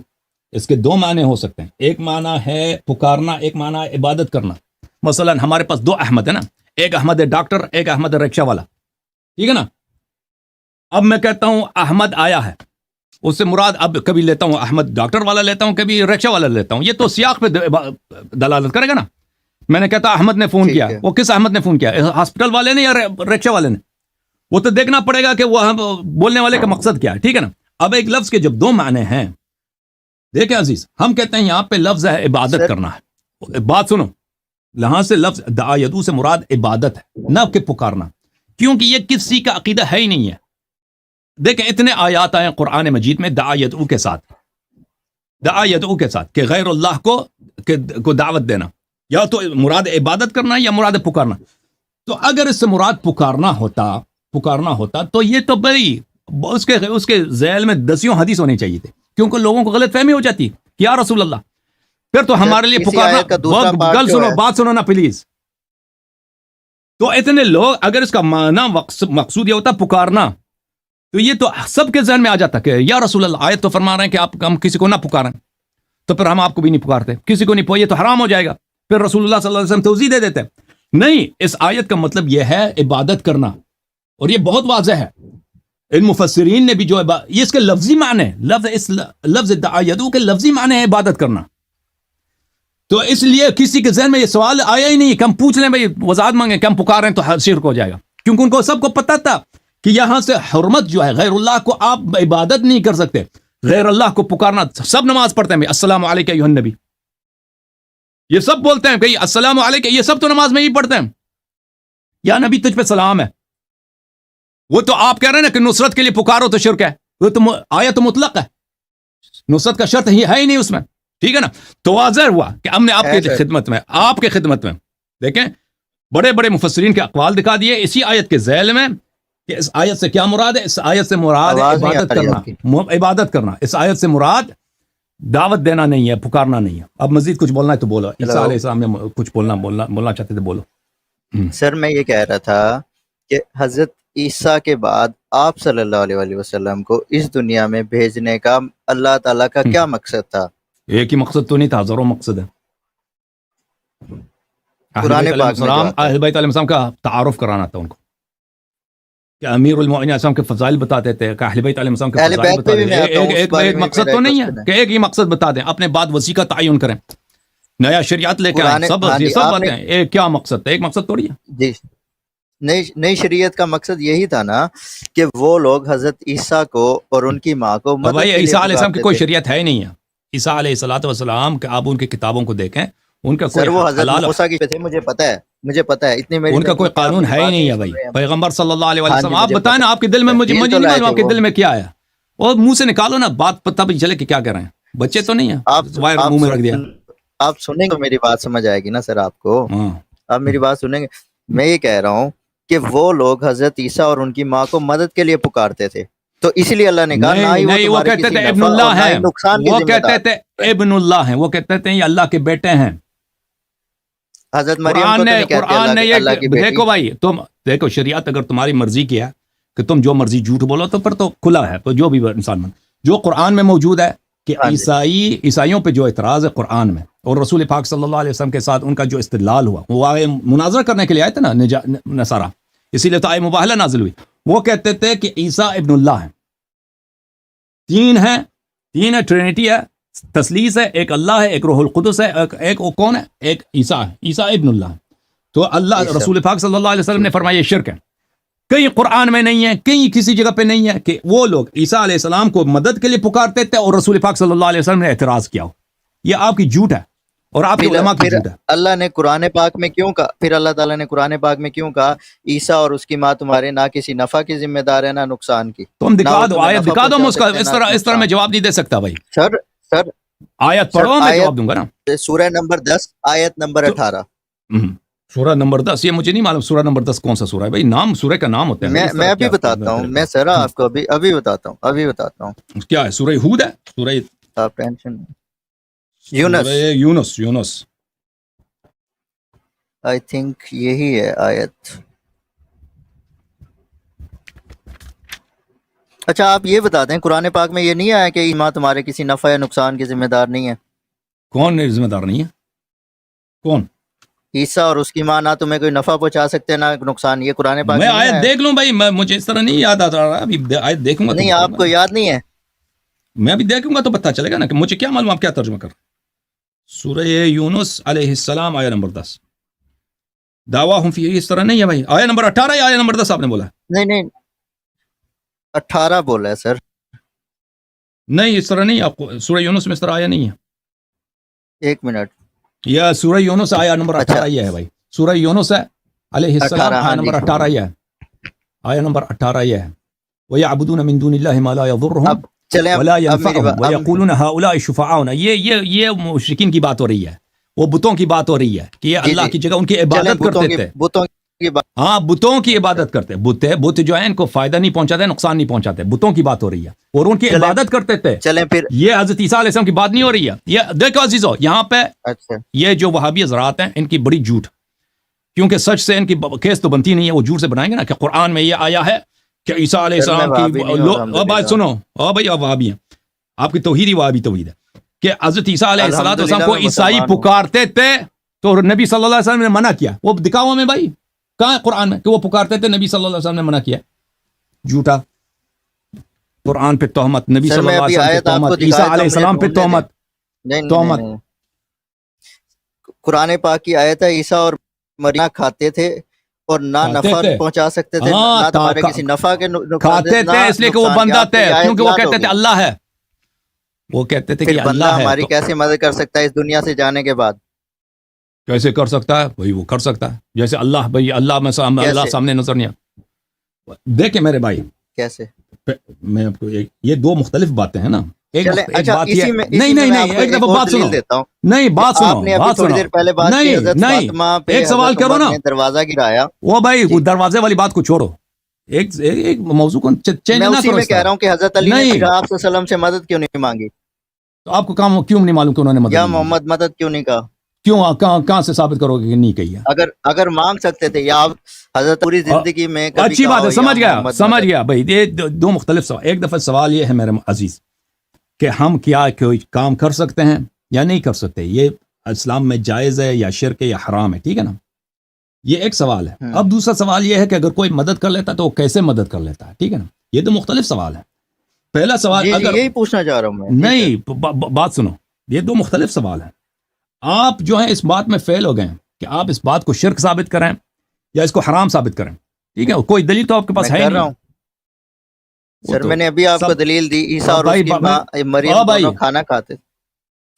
اس کے دو معنی ہو سکتے ہیں. ایک معنی ہے پکارنا، ایک معنی ہے عبادت کرنا. مثلا ہمارے پاس دو احمد ہے نا, ایک احمد ہے ڈاکٹر, ایک احمد ہے رکشہ والا, ٹھیک ہے نا. اب میں کہتا ہوں احمد آیا ہے, اس سے مراد اب کبھی لیتا ہوں احمد ڈاکٹر والا لیتا ہوں, کبھی رکشہ والا لیتا ہوں, یہ تو سیاق پہ دلالت کرے گا نا. میں نے کہتا احمد نے فون کیا, وہ کس احمد نے فون کیا, ہاسپٹل والے نے یا رکشہ والے نے؟ وہ تو دیکھنا پڑے گا کہ وہ بولنے والے کا مقصد کیا ہے, ٹھیک ہے نا. اب ایک لفظ کے جب دو معنی ہیں, دیکھیں عزیز, ہم کہتے ہیں یہاں پہ لفظ ہے عبادت کرنا ہے. بات سنو, یہاں سے لفظ دعا یدعو سے مراد عبادت ہے, نہ کہ پکارنا, کیونکہ یہ کسی کا عقیدہ ہے ہی نہیں ہے. دیکھیں اتنے آیات آئے قرآن مجید میں دعا یدعو کے ساتھ, دعا یدعو کے ساتھ, کہ غیر اللہ کو دعوت دینا, یا تو مراد عبادت کرنا یا مراد پکارنا. تو اگر اس سے مراد پکارنا ہوتا تو یہ تو بڑی اس کے ذیل میں دسیوں حدیث ہونے چاہیے تھے, کیونکہ لوگوں کو غلط فہمی ہو جاتی کہ یا رسول اللہ. پھر تو ہمارے لیے پکارنا, گل سنو, بات سنو نا پلیز. تو اتنے لوگ, اگر اس کا معنی مقصود یہ ہوتا پکارنا, تو یہ تو سب کے ذہن میں آ جاتا کہ یا رسول اللہ, آیت تو فرما رہے ہیں کہ ہم کسی کو نہ پکاریں, تو پھر ہم آپ کو بھی نہیں پکارتے, کسی کو نہیں, یہ تو حرام ہو جائے گا. پھر رسول اللہ صلی اللہ علیہ وسلم توضیح دے دیتے. نہیں, اس آیت کا مطلب یہ ہے عبادت کرنا, اور یہ بہت واضح ہے. ان مفسرین نے بھی جو یہ اس کے لفظی معنی, لفظ دعا یدعو کے لفظی معنی ہے عبادت کرنا. تو اس لیے کسی کے ذہن میں یہ سوال آیا ہی نہیں کہ ہم پوچھ لیں بھائی وضاحت مانگیں کہ ہم پکاریں تو شرک ہو جائے گا, کیونکہ ان کو سب کو پتہ تھا کہ یہاں سے حرمت جو ہے, غیر اللہ کو آپ عبادت نہیں کر سکتے, غیر اللہ کو پکارنا. سب نماز پڑھتے ہیں السلام علیکم ایھا النبی, یہ سب بولتے ہیں کہ السلام علیکم, یہ سب تو نماز میں ہی پڑھتے ہیں, یا نبی تجھ پہ سلام ہے. وہ تو آپ کہہ رہے ہیں نا کہ نصرت کے لیے پکارو تو شرک ہے, وہ تو آیا تو مطلق ہے, نصرت کا شرط ہی ہے ہی نہیں اس میں, ٹھیک ہے نا. تو واضح ہوا کہ ہم نے آپ کے خدمت میں دیکھیں بڑے بڑے مفسرین کے اقوال دکھا دیے اسی آیت کے ذیل میں, کہ اس آیت سے کیا مراد ہے. اس آیت سے مراد عبادت کرنا, اس آیت سے مراد دعوت دینا نہیں ہے, پکارنا نہیں ہے. اب مزید کچھ بولنا ہے تو بولو. عیسیٰ علیہ السلام نے کچھ بولنا چاہتے تھے, بولو. سر میں یہ کہہ رہا تھا کہ حضرت عیسیٰ کے بعد آپ صلی اللہ علیہ وسلم کو اس دنیا میں بھیجنے کا اللہ تعالیٰ کا کیا مقصد تھا؟ ایک ہی مقصد تو نہیں تھا, ہزاروں مقصد ہے. قرآن پاک میں اہل بیت علیہ السلام کا تعارف کرانا تھا ان کو, کہ امیر المؤمنین علیہ السلام کے فضائل بتاتے تھے, کہ اہل بیت علیہ السلام کے فضائل بتاتے تھے. ایک مقصد تو نہیں ہے کہ ایک ہی مقصد بتا دیں, اپنے بعد وسیع کا تعین کریں, نیا شریعت لے کے آئیں, سب باتیں ایک کیا مقصد ہے, ایک مقصد تھوڑی ہے. جی, نئی شریعت کا مقصد یہی تھا نا کہ وہ لوگ حضرت عیسیٰ کو اور ان کی ماں کو مدد کے لیے عیسیٰ علیہ السلام کی کوئی شریعت ہے ہی نہیں ہے. عیسیٰ علیہ السلام کہ آپ ان کی کتابوں کو دیکھیں, ان کا کوئی حضرت موسیٰ کی تھے, مجھے پتہ ہے اتنی میری, ان کا کوئی قانون ہے ہی نہیں ہے بھائی. پیغمبر صلی اللہ علیہ وسلم, آپ بتائیں نا آپ کے دل میں, مجھے نہیں معلوم آپ کے دل میں کیا ہے, اور منہ سے نکالو نا بات, پتہ بھی چلے کہ کیا کہہ رہے ہیں. بچے تو نہیں ہیں منہ میں رکھ دیا. آپ سنیں گے میری بات سمجھ آئے گی نا سر آپ کو, آپ میری بات سنیں گے. میں یہ کہہ رہا ہوں کہ وہ لوگ حضرت عیسیٰ اور ان کی ماں کو مدد کے لیے پکارتے تھے, تو اسی لیے اللہ نے کہا نہیں, وہ کہتے تھے ابن اللہ ہیں, وہ کہتے تھے ابن اللہ ہیں, وہ کہتے تھے یہ اللہ کے بیٹے ہیں. حضرت مریم قرآن نے یہ دیکھو بھائی, تم دیکھو شریعت اگر تمہاری مرضی کی ہے کہ تم جو مرضی جھوٹ بولو تو پھر تو کھلا ہے, تو جو بھی انسان جو قرآن میں موجود ہے کہ عیسائیوں پہ جو اعتراض ہے قرآن میں, اور رسول پاک صلی اللہ علیہ وسلم کے ساتھ ان کا جو استدلال ہوا, وہ آئے مناظرہ کرنے کے لیے آئے تھے نا نصارہ, اسی لیے تو آئے مباہلہ نازل ہوئی. وہ کہتے تھے کہ عیسیٰ ابن اللہ ہیں, تین ہے, ٹرینٹی ہے, تثلیث ہے, ایک اللہ ہے, ایک روح القدس ہے, ایک وہ کون ہے, ایک عیسیٰ ہے, عیسیٰ ابن اللہ. تو اللہ رسول پاک صلی اللہ علیہ وسلم نے فرمایا یہ شرک ہے. کہیں قرآن میں نہیں ہے, کہیں کسی جگہ پہ نہیں ہے کہ وہ لوگ عیسیٰ علیہ السلام کو مدد کے لیے پکارتے تھے اور رسول پاک صلی اللہ علیہ وسلم نے اعتراض کیا ہو. یہ آپ کی جھوٹ ہے اور آپ کے علماء کی جھوٹ ہے. اللہ نے قرآن پاک میں کیوں کہا, پھر اللہ تعالیٰ نے قرآن پاک میں کیوں کہا عیسیٰ اور اس کی ماں تمہارے نہ کسی نفع کی ذمہ دار ہے نہ نقصان کی؟ تم دکھا دو, آیت دکھا دو, اس طرح میں جواب نہیں دے سکتا بھائی. سر آیت پڑھو, میں جواب دوں گا نا. سورہ نمبر 10 آیت نمبر 18. سورہ نمبر 10, یہ مجھے نہیں معلوم سورہ نمبر 10 کون سا سورہ ہے بھائی, نام سورہ کا نام ہوتا ہے. میں ابھی بتاتا ہوں, میں سر آپ کو ابھی بتاتا ہوں. کیا ہے, سورہ ہود ہے, سورہ آپ ٹینشن, یونس آئی تھنک یہی ہے آیت. اچھا آپ یہ بتا دیں, قرآن پاک میں یہ نہیں آیا کہ ماں تمہارے کسی نفع یا نقصان کی ذمہ دار نہیں ہے؟ کون ذمہ دار نہیں ہے؟ کون؟ عیسیٰ اور اس کی ماں نہ تمہیں کوئی نفع پہنچا سکتے ہیں نہ نقصان، یہ قرآن پاک میں میں نہیں آیت ہے؟ دیکھ لوں بھائی، مجھے اس طرح نہیں یاد آ رہا، ابھی آیت دیکھوں گا تو نہیں بتاؤں آپ گا. کو یاد نہیں ہے؟ میں ابھی دیکھوں گا تو پتہ چلے گا نا کہ مجھے کیا معلوم آپ کیا ترجمہ کر رہے ہیں. سورہ یونس علیہ السلام آیہ نمبر 10. دعویٰ ہم فی، اس طرح نہیں ہے بھائی. آیہ نمبر 18 یا آیہ نمبر 10 آپ نے بولا؟ نہیں 18 بولا ہے سر. نہیں اس طرح نہیں، آپ کو سورہ یونس میں اس طرح آیا نہیں ہے. ایک منٹ. یا سورہ یونس آیہ نمبر اچھا 18 یہ ہے بھائی. سورہ یونس ہے علیہ السلام 18، آیہ ہاں جی. نمبر 18 یہ ہے. آیہ نمبر 18 یہ ہے. وَيَعْبُدُونَ مِن دُونِ اللَّهِ مَا لَا يَضُرُّهُمْ اب چلیں وَلَا اب میری يَنفَعُهُمْ وَيَقُولُونَ هَؤُلَاءِ شُفَعَاؤُنَا. یہ مشرکین کی بات ہو رہی ہے، وہ بتوں کی بات ہو رہی ہے کہ یہ جی اللہ جی کی جگہ ان کی چلیں عبادت کرتے تھے. بتوں کی بات. ہاں بتوں کی اچھا عبادت کرتے. بت جو ہے ان کو فائدہ نہیں پہنچاتے، نقصان نہیں پہنچاتے. بتوں کی بات ہو رہی ہے اور ان کی چلیں عبادت کرتے تھے. چلیں پھر. یہ حضرت عیسیٰ علیہ السلام کی بات نہیں ہو رہی ہے. یہ دیکھو عزیزو، یہاں پہ اچھا یہ جو وہابی حضرات ہیں ان کی بڑی جھوٹ، کیونکہ سچ سے ان کی کیس تو بنتی نہیں ہے. وہ جھوٹ سے بنائیں گے نا کہ قرآن میں یہ آیا ہے کہ عیسیٰ علیہ سر میں السلام وہابی نہیں ہوں کی بات الحمدللہ. سنو. بھائی آپ وہابی ہیں، آپ کی توحید ہی وہابی توحید ہے کہ حضرت عیسیٰ علیہ السلام الحمدللہ کو میں عیسائی مسلمان ہوں. پکارتے تھے تو نبی صلی اللہ علیہ وسلم نے منع کیا. وہ دکھاؤ ہمیں بھائی، کہاں ہے قرآن میں کہ وہ پکارتے تھے، نبی صلی اللہ علیہ وسلم نے منع کیا؟ جھوٹا. قرآن پہ تہمت، نبی سر صلی میں اللہ ابھی علیہ وسلم پہ آیت آپ کو تہمت، عیسیٰ دکھایا علیہ تو مجھے السلام پہ ڈھونڈنے دیں. تہمت. نہیں تہمت. قرآن پاک کی آیت ہے عیسیٰ اور مریم کھاتے تھے اور نہ کھاتے نفع تھے. پہنچا سکتے تھے، ہاں نہ تمہارے کسی نفع کے کھاتے نہ تھے اس لیے کہ وہ نقصان کے. بندہ آپ کو تھے، یہ آیت کیونکہ وہ یاد کہتے تھے ہوگی. اللہ ہے. وہ کہتے تھے کہ پھر یہ بندہ اللہ ہے. ہماری تو کیسے مدد کر سکتا ہے اس دنیا سے جانے کے بعد؟ کیسے کر سکتا ہے بھائی؟ وہ کر سکتا ہے جیسے اللہ. بھائی اللہ میں اللہ کیسے سامنے نظر نہیں آتا. دیکھیں میرے بھائی، کیسے؟ میں آپ کو یہ دو مختلف باتیں ہیں نا. ایک چلیں ایک اچھا بات یہ، اسی میں نہیں آپ کو ایک ایک دفعہ اور بات سنو. دلیل دیتا ہوں. نہیں بات آپ سنو، نے ابھی بات تھوڑی سنو. دیر پہلے بات کی حضرت نہیں فاطمہ پہ ایک سوال حضرت کرو عمر نا. نے دروازہ گرایا. وہ بھائی جی دروازے والی بات کو چھوڑو. ایک موضوع کو چینج میں نہ اسی کرو میں اس کہہ طرح. رہا ہوں کہ حضرت علی نے نہیں پھر آپ صلی اللہ علیہ وسلم سے مدد کیوں نہیں مانگی؟ تو آپ کو کیوں نہیں معلوم کہ انہوں نے مدد یا نہیں مانگی؟ محمد مدد کیوں نہیں کہا؟ کیوں کہاں سے ثابت کرو گے کہ نہیں کہی ہے؟ اگر مانگ سکتے تھے یا آپ حضرت پوری زندگی میں کبھی اچھی کہا بات ہے، ہو یا محمد سمجھ مدد. گیا بھائی. یہ دو مختلف سوال. ایک دفعہ سوال یہ ہے میرے عزیز کہ ہم کیا کوئی کام کر سکتے ہیں یا نہیں کر سکتے، یہ اسلام میں جائز ہے یا شرک ہے یا حرام ہے، ٹھیک ہے نا. یہ ایک سوال ہے. اب دوسرا سوال یہ ہے کہ اگر کوئی مدد کر لیتا ہے تو وہ کیسے مدد کر لیتا ہے، ٹھیک ہے نا. یہ تو مختلف سوال ہے. پہلا سوال جی اگر یہی پوچھنا چاہ رہا ہوں میں. نہیں بات سنو، یہ دو مختلف سوال ہیں. آپ جو ہیں اس بات میں فیل ہو گئے ہیں کہ آپ اس بات کو شرک ثابت کریں یا اس کو حرام ثابت کریں، ٹھیک ہے. کوئی دلیل تو آپ کے پاس ہے ہی کر رہا نہیں. ہوں سر. میں نے ابھی آپ کو دلیل دی. عیسیٰ اور اس کی ماں مریم دونوں کھانا کھاتے تھے.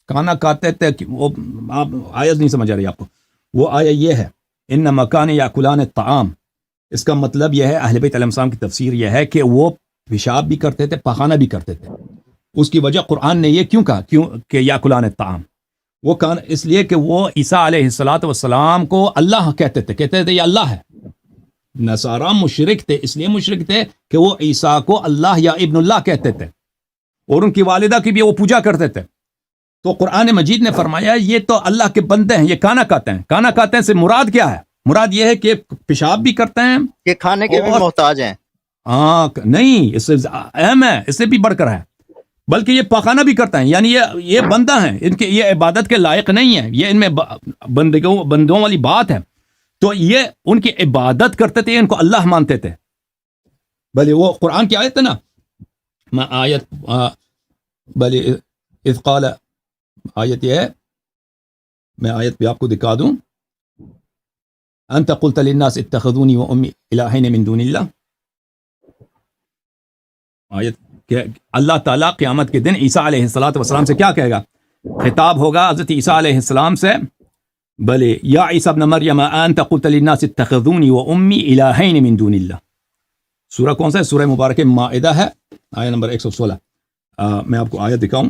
کھانا کھاتے تھے. وہ آپ آیت نہیں سمجھ آ رہی آپ کو. وہ آیا یہ ہے ان مکان یاکلان الطعام. اس کا مطلب یہ ہے، اہل بیت علیہ السلام کی تفسیر یہ ہے کہ وہ پیشاب بھی کرتے تھے، پخانہ بھی کرتے تھے. اس کی وجہ قرآن نے یہ کیوں کہا کہ یاکلان الطعام؟ وہ کان اس لیے کہ وہ عیسیٰ علیہ السلام کو اللہ کہتے تھے یہ اللہ ہے. نصارہ مشرک تھے، اس لیے مشرک تھے کہ وہ عیسیٰ کو اللہ یا ابن اللہ کہتے تھے اور ان کی والدہ کی بھی وہ پوجا کرتے تھے. تو قرآن مجید نے فرمایا یہ تو اللہ کے بندے ہیں، یہ کھانا کھاتے ہیں. کھانا کھاتے ہیں سے مراد کیا ہے؟ مراد یہ ہے کہ پیشاب بھی کرتے ہیں، یہ کھانے کے بھی محتاج ہیں. ہاں نہیں، اس سے اہم ہے، اس سے بھی بڑھ کر ہے، بلکہ یہ پخانہ بھی کرتا ہے. یعنی یہ بندہ ہیں، ان کے یہ عبادت کے لائق نہیں ہے، یہ ان میں بندوں والی بات ہے. تو یہ ان کی عبادت کرتے تھے، ان کو اللہ مانتے تھے. بھلے وہ قرآن کی آیت ہے نا، میں آیت بھلے اذ قال، آیت یہ ہے، میں آیت بھی آپ کو دکھا دوں. انت قلت للناس اتخذوني وامي الہین من دون اللہ. آیت کہ اللہ تعالیٰ قیامت کے دن عیسیٰ علیہ السلام سے کیا کہے گا؟ خطاب ہوگا حضرت عیسیٰ علیہ السلام سے، بلے یا عیسیٰ ابن مریم انت قلت للناس اتخذوني وامي الہین من دون اللہ. سورہ کون سا ہے؟ سورہ مبارک مائدہ ہے، آیت نمبر 116. میں آپ کو آیت دکھاؤں.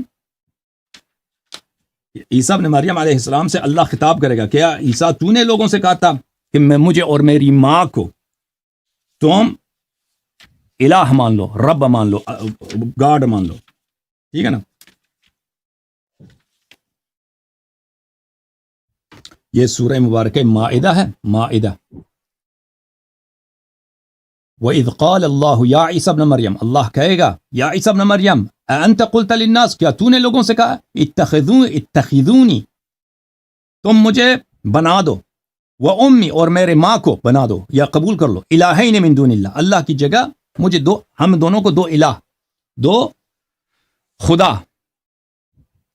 عیسیٰ ابن مریم علیہ السلام سے اللہ خطاب کرے گا، کیا عیسیٰ تو نے لوگوں سے کہا تھا کہ مجھے اور میری ماں کو تم الہ مان لو، رب مان لو، گاڈ مان لو، ٹھیک ہے نا. یہ سورہ مبارک مائدہ ہے، مائدہ. وَإِذْ قَالَ اللَّهُ يَا عِيسَى ابْنَ مَرْيَمَ، اللہ کہے گا یا عیسیٰ ابن مریم أَأَنْتَ قُلْتَ لِلنَّاسِ، کیا تو نے لوگوں سے کہا اتخذونی، تم مجھے بنا دو، و امی اور میرے ماں کو بنا دو یا قبول کر لو الہین من دون اللہ اللہ کی جگہ مجھے دو ہم دونوں کو دو الہ دو خدا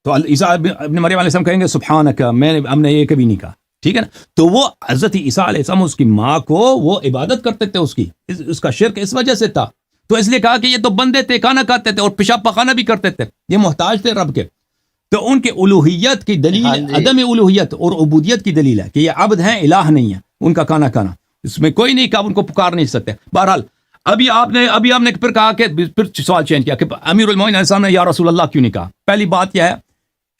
تو عیسیٰ ابن مریم علیہ السلام کہیں گے سبحانک ہم نے یہ کبھی نہیں کہا ٹھیک ہے نا تو وہ حضرت عیسیٰ علیہ السلام اس کی ماں کو وہ عبادت کرتے تھے اس کی اس کا شرک اس وجہ سے تھا تو اس لیے کہا کہ یہ تو بندے تھے کھانا کھاتے تھے اور پیشاب پخانا بھی کرتے تھے یہ محتاج تھے رب کے تو ان کے الوہیت کی دلیل عدم الوہیت اور عبودیت کی دلیل ہے کہ یہ عبد ہیں الہ نہیں ہے ان کا کھانا کھانا اس میں کوئی نہیں کہا ان کو پکار نہیں سکتے بہرحال ابھی آپ نے پھر کہا کہ پھر سوال چینج کیا کہ امیر المومنین علیہ السلام نے یا رسول اللہ کیوں نہیں کہا پہلی بات یہ ہے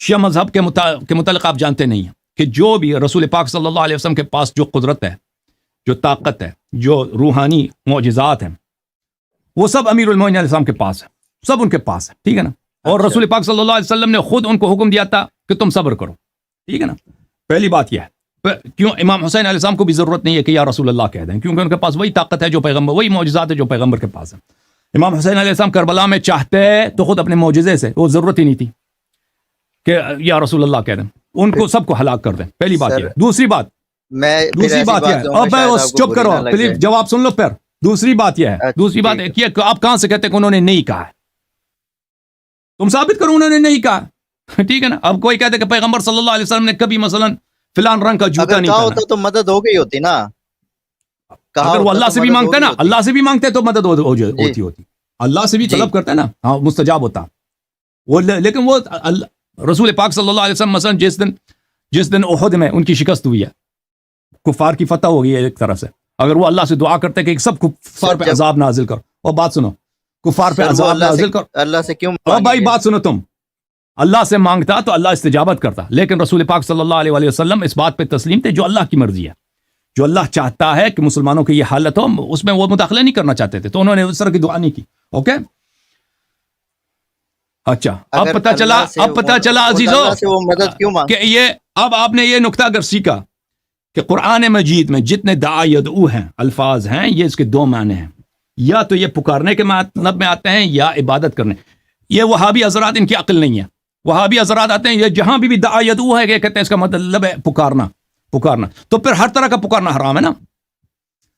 شیعہ مذہب کے متعلق آپ جانتے نہیں ہیں کہ جو بھی رسول پاک صلی اللہ علیہ وسلم کے پاس جو قدرت ہے جو طاقت ہے جو روحانی معجزات ہیں وہ سب امیر المومنین علیہ السلام کے پاس ہے سب ان کے پاس ہے ٹھیک ہے نا اور رسول پاک صلی اللہ علیہ وسلم نے خود ان کو حکم دیا تھا کہ تم صبر کرو ٹھیک ہے نا پہلی بات یہ ہے کیوں امام حسین علیہ السلام کو بھی ضرورت نہیں ہے کہ یا رسول اللہ کہہ دیں کیونکہ ان کے پاس وہی طاقت ہے جو پیغمبر وہی معجزات ہے جو پیغمبر کے پاس ہے امام حسین علیہ السلام کربلا میں چاہتے تو خود اپنے معجزے سے وہ ضرورت ہی نہیں تھی کہ یا رسول اللہ کہہ دیں ان کو سب کو ہلاک کر دیں پہلی بات یہ ہے دوسری بات یہ ہے اب میں چپ کرو پلیز جواب سن لو پھر دوسری بات یہ ہے دوسری بات یہ کہ آپ کہاں سے کہتے کہ انہوں نے نہیں کہا ہے تم ثابت کرو انہوں نے نہیں کہا ٹھیک ہے نا اب کوئی کہتے کہ پیغمبر صلی اللہ علیہ وسلم نے کبھی مثلا فلان رنگ کا جوتا نہیں پہنا تو مدد ہو گئی ہوتی نا اگر وہ اللہ سے بھی مانگتا نا اللہ سے بھی مانگتے تو مدد ہوتی اللہ سے بھی طلب کرتا ہے نا ہاں مستجاب ہوتا وہ لیکن وہ رسول پاک صلی اللہ علیہ وسلم مثلا جس دن احد میں ان کی شکست ہوئی ہے کفار کی فتح ہو گئی ہے ایک طرف سے اگر وہ اللہ سے دعا کرتے کہ سب کفار پہ عذاب نازل کر اور بات سنو کفار پہ عذاب نازل کر اللہ سے کیوں بھائی بات سنو تم اللہ سے مانگتا تو اللہ استجابت کرتا لیکن رسول پاک صلی اللہ علیہ وسلم اس بات پہ تسلیم تھے جو اللہ کی مرضی ہے جو اللہ چاہتا ہے کہ مسلمانوں کی یہ حالت ہو اس میں وہ مداخلہ نہیں کرنا چاہتے تھے تو انہوں نے اس طرح کی دعا نہیں کی اوکے اچھا اب پتہ چلا عزیزو کہ یہ اب آپ نے یہ نقطہ اگر سیکھا کہ قرآن مجید میں جتنے دعا یدعو ہیں الفاظ ہیں یہ اس کے دو معنی ہیں یا تو یہ پکارنے کے مطلب میں آتے ہیں یا عبادت کرنے یہ وہابی حضرات ان کی عقل نہیں ہے وہابی حضرات آتے ہیں یہ جہاں بھی دعا یدعو ہے کہ کہتے ہیں اس کا مطلب ہے پکارنا تو پھر ہر طرح کا پکارنا حرام ہے نا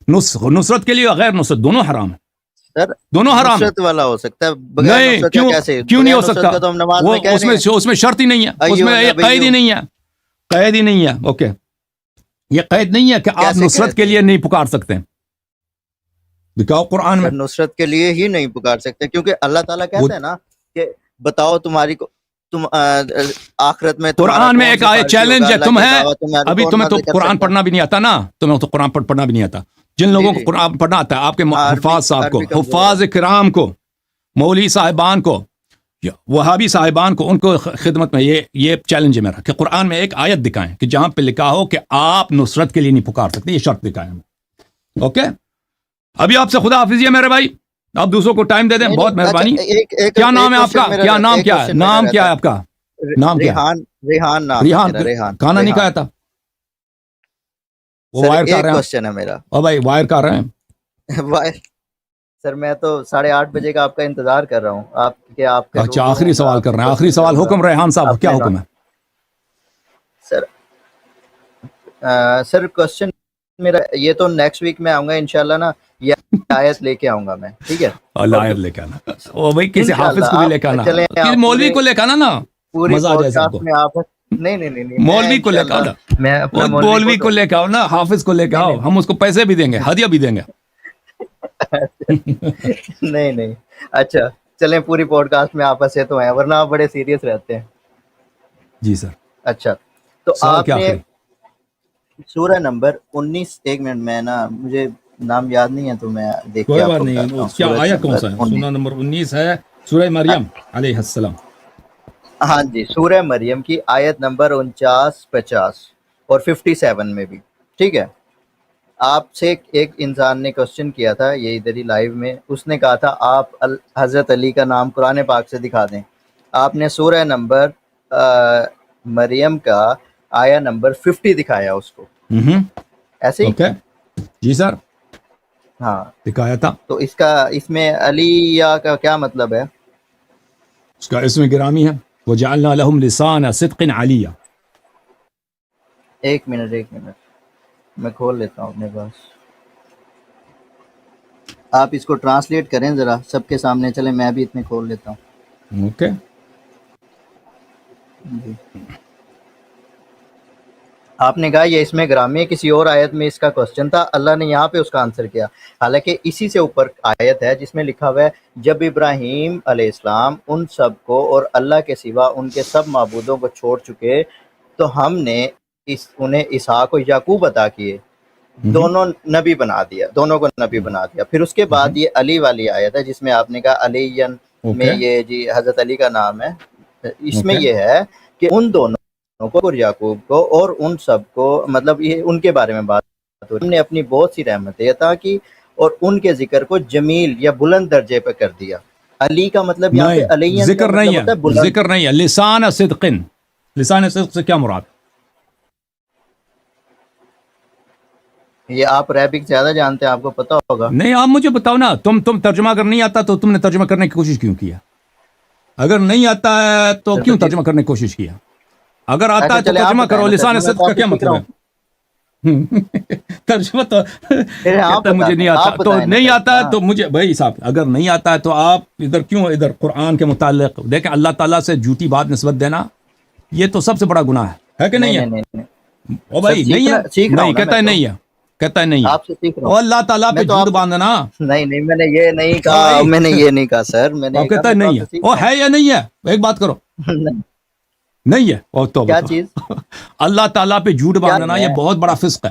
نصرت کے لیے غیر نصرت دونوں حرام ہے دونوں حرام نصرت والا ہو سکتا ہے نہیں کیوں نہیں ہو سکتا اس میں شرط ہی نہیں ہے اس میں قید ہی نہیں ہے اوکے یہ قید نہیں ہے کہ آپ نصرت کے لیے نہیں پکار سکتے دکھاؤ قرآن میں نصرت کے لیے ہی نہیں پکار سکتے کیونکہ اللہ تعالیٰ کہتا ہے نا کہ بتاؤ تمہاری کو تم آخرت میں قرآن میں ایک چیلنج ہے تمہیں ابھی تمہیں تو قرآن پڑھنا بھی نہیں آتا نا تمہیں تو قرآن پڑھنا بھی نہیں آتا جن لوگوں کو قرآن پڑھنا آتا ہے آپ کے حفاظ صاحب کو حفاظ کرام کو مولوی صاحبان کو وہابی صاحبان کو ان کو خدمت میں یہ چیلنج ہے میرا کہ قرآن میں ایک آیت دکھائیں کہ جہاں پہ لکھا ہو کہ آپ نصرت کے لیے نہیں پکار سکتے یہ شرط دکھائیں اوکے ابھی آپ سے خدا حافظ میرے بھائی آپ دوسروں کو ٹائم دے دیں بہت مہربانی کیا نام ہے آپ کا کیا نام کیا ہے نام کیا ہے آپ کا نام کیا ریحان کھانا نہیں کھایا تھا وہ وائر کر رہے ہیں او بھائی وائر کر رہے ہیں سر میں تو 8:30 بجے کا آپ کا انتظار کر رہا ہوں آپ اچھا آخری سوال کر رہے ہیں آخری سوال حکم ریحان صاحب کیا حکم ہے سر کوسچن میرا یہ تو نیکسٹ ویک میں آؤں گا انشاءاللہ نا یہ آیت لے کے آؤں گا میں ٹھیک ہے اللہ آیت لے کے آنا او بھائی کسی حافظ کو بھی لے کے آنا کسی مولوی کو لے کے آنا نا مزہ آ جائے سب کو نہیں مولوی کو لے کے آؤ مولوی کو لے کے آؤ نا حافظ کو لے کے آؤ ہم اس کو پیسے بھی دیں گے ہدیہ بھی دیں گے نہیں اچھا چلیں پوری پوڈ کاسٹ میں آپ سے تو ہیں ورنہ آپ بڑے سیریس رہتے ہیں جی سر اچھا تو آپ نے سورہ نمبر 19 ایک منٹ میں نا مجھے نام یاد نہیں ہے تو میں دیکھ کے آپ کو بتاتا ہوں کیا آیت کون سا ہے سورہ نمبر 19 ہے سورہ مریم علیہ السلام ہاں جی سورہ مریم کی آیت نمبر 49 50 اور 57 میں بھی ٹھیک ہے آپ سے ایک انسان نے کوسچن کیا تھا یہ ادھر ہی لائیو میں اس نے کہا تھا آپ حضرت علی کا نام قرآن پاک سے دکھا دیں آپ نے سورہ نمبر مریم کا آیا نمبر 50 دکھایا اس کو ایسے ہی جی سر ہاں دکھایا تھا تو اس میں علی یا کا کیا مطلب ہے اس کا اسم گرامی ہے وَجَعَلْنَا لَهُمْ لِسَانَ صِدْقٍ عَلِيًّا ایک منٹ میں کھول لیتا ہوں اپنے پاس. آپ اس کو ٹرانسلیٹ کریں ذرا سب کے سامنے. چلیں میں بھی اتنے کھول لیتا ہوں. اوکے. جی. آپ نے کہا یہ اس میں گرامی ہے. کسی اور آیت میں اس کا کوسچن تھا, اللہ نے یہاں پہ اس کا آنسر کیا. حالانکہ اسی سے اوپر آیت ہے جس میں لکھا ہوا ہے جب ابراہیم علیہ السلام ان سب کو اور اللہ کے سوا ان کے سب معبودوں کو چھوڑ چکے تو ہم نے انہیں اسحاق و یعقوب عطا کیے, دونوں نبی بنا دیا, دونوں کو نبی بنا دیا. پھر اس کے بعد یہ علی والی آیت ہے جس میں آپ نے کہا علی میں یہ جی حضرت علی کا نام ہے. اس میں یہ ہے کہ ان دونوں کو اور یعقوب کو اور ان سب کو, مطلب یہ ان کے بارے میں بات ہو رہی ہے. ہم نے اپنی بہت سی رحمتیں عطا کی اور ان کے ذکر کو جمیل یا بلند درجے پہ کر دیا. علی کا مطلب یہاں پہ علی ذکر نہیں ہے, ذکر نہیں ہے. لسان صدق, لسان صدق سے کیا مراد؟ یہ آپ عربک زیادہ جانتے ہیں, آپ کو پتہ ہوگا. نہیں, آپ مجھے بتاؤ نا, تم ترجمہ اگر نہیں آتا تو تم نے ترجمہ کرنے کی کوشش کیوں کیا؟ اگر نہیں آتا ہے تو کیوں ترجمہ کرنے کی کوشش کیا؟ اگر آتا ہے تو ترجمہ کرو. لسان صدق کا کیا مطلب ہے؟ ترجمہ تو کہتا ہے مجھے نہیں آتا, تو نہیں آتا ہے تو مجھے بھائی صاحب اگر نہیں آتا ہے تو آپ ادھر کیوں ادھر قرآن کے متعلق دیکھیں. اللہ تعالیٰ سے جھوٹی بات نسبت دینا یہ تو سب سے بڑا گناہ ہے کہ نہیں ہے؟ او بھائی نہیں ہے, نہیں کہتا ہے نہیں ہے, کہتا ہے نہیں ہے. آپ سے سیکھ رہا ہوں. اور اللہ تعالیٰ پہ جھوٹ باندھنا. نہیں میں نے یہ نہیں کہا, میں نے یہ نہیں کہا سر. میں نے کہتا ہے نہیں ہے, وہ ہے یا نہیں ہے, ایک بات کرو. نہیں ہے, اور تو کیا چیز؟ اللہ تعالیٰ پہ جھوٹ باندھنا یہ بہت بڑا فسق ہے.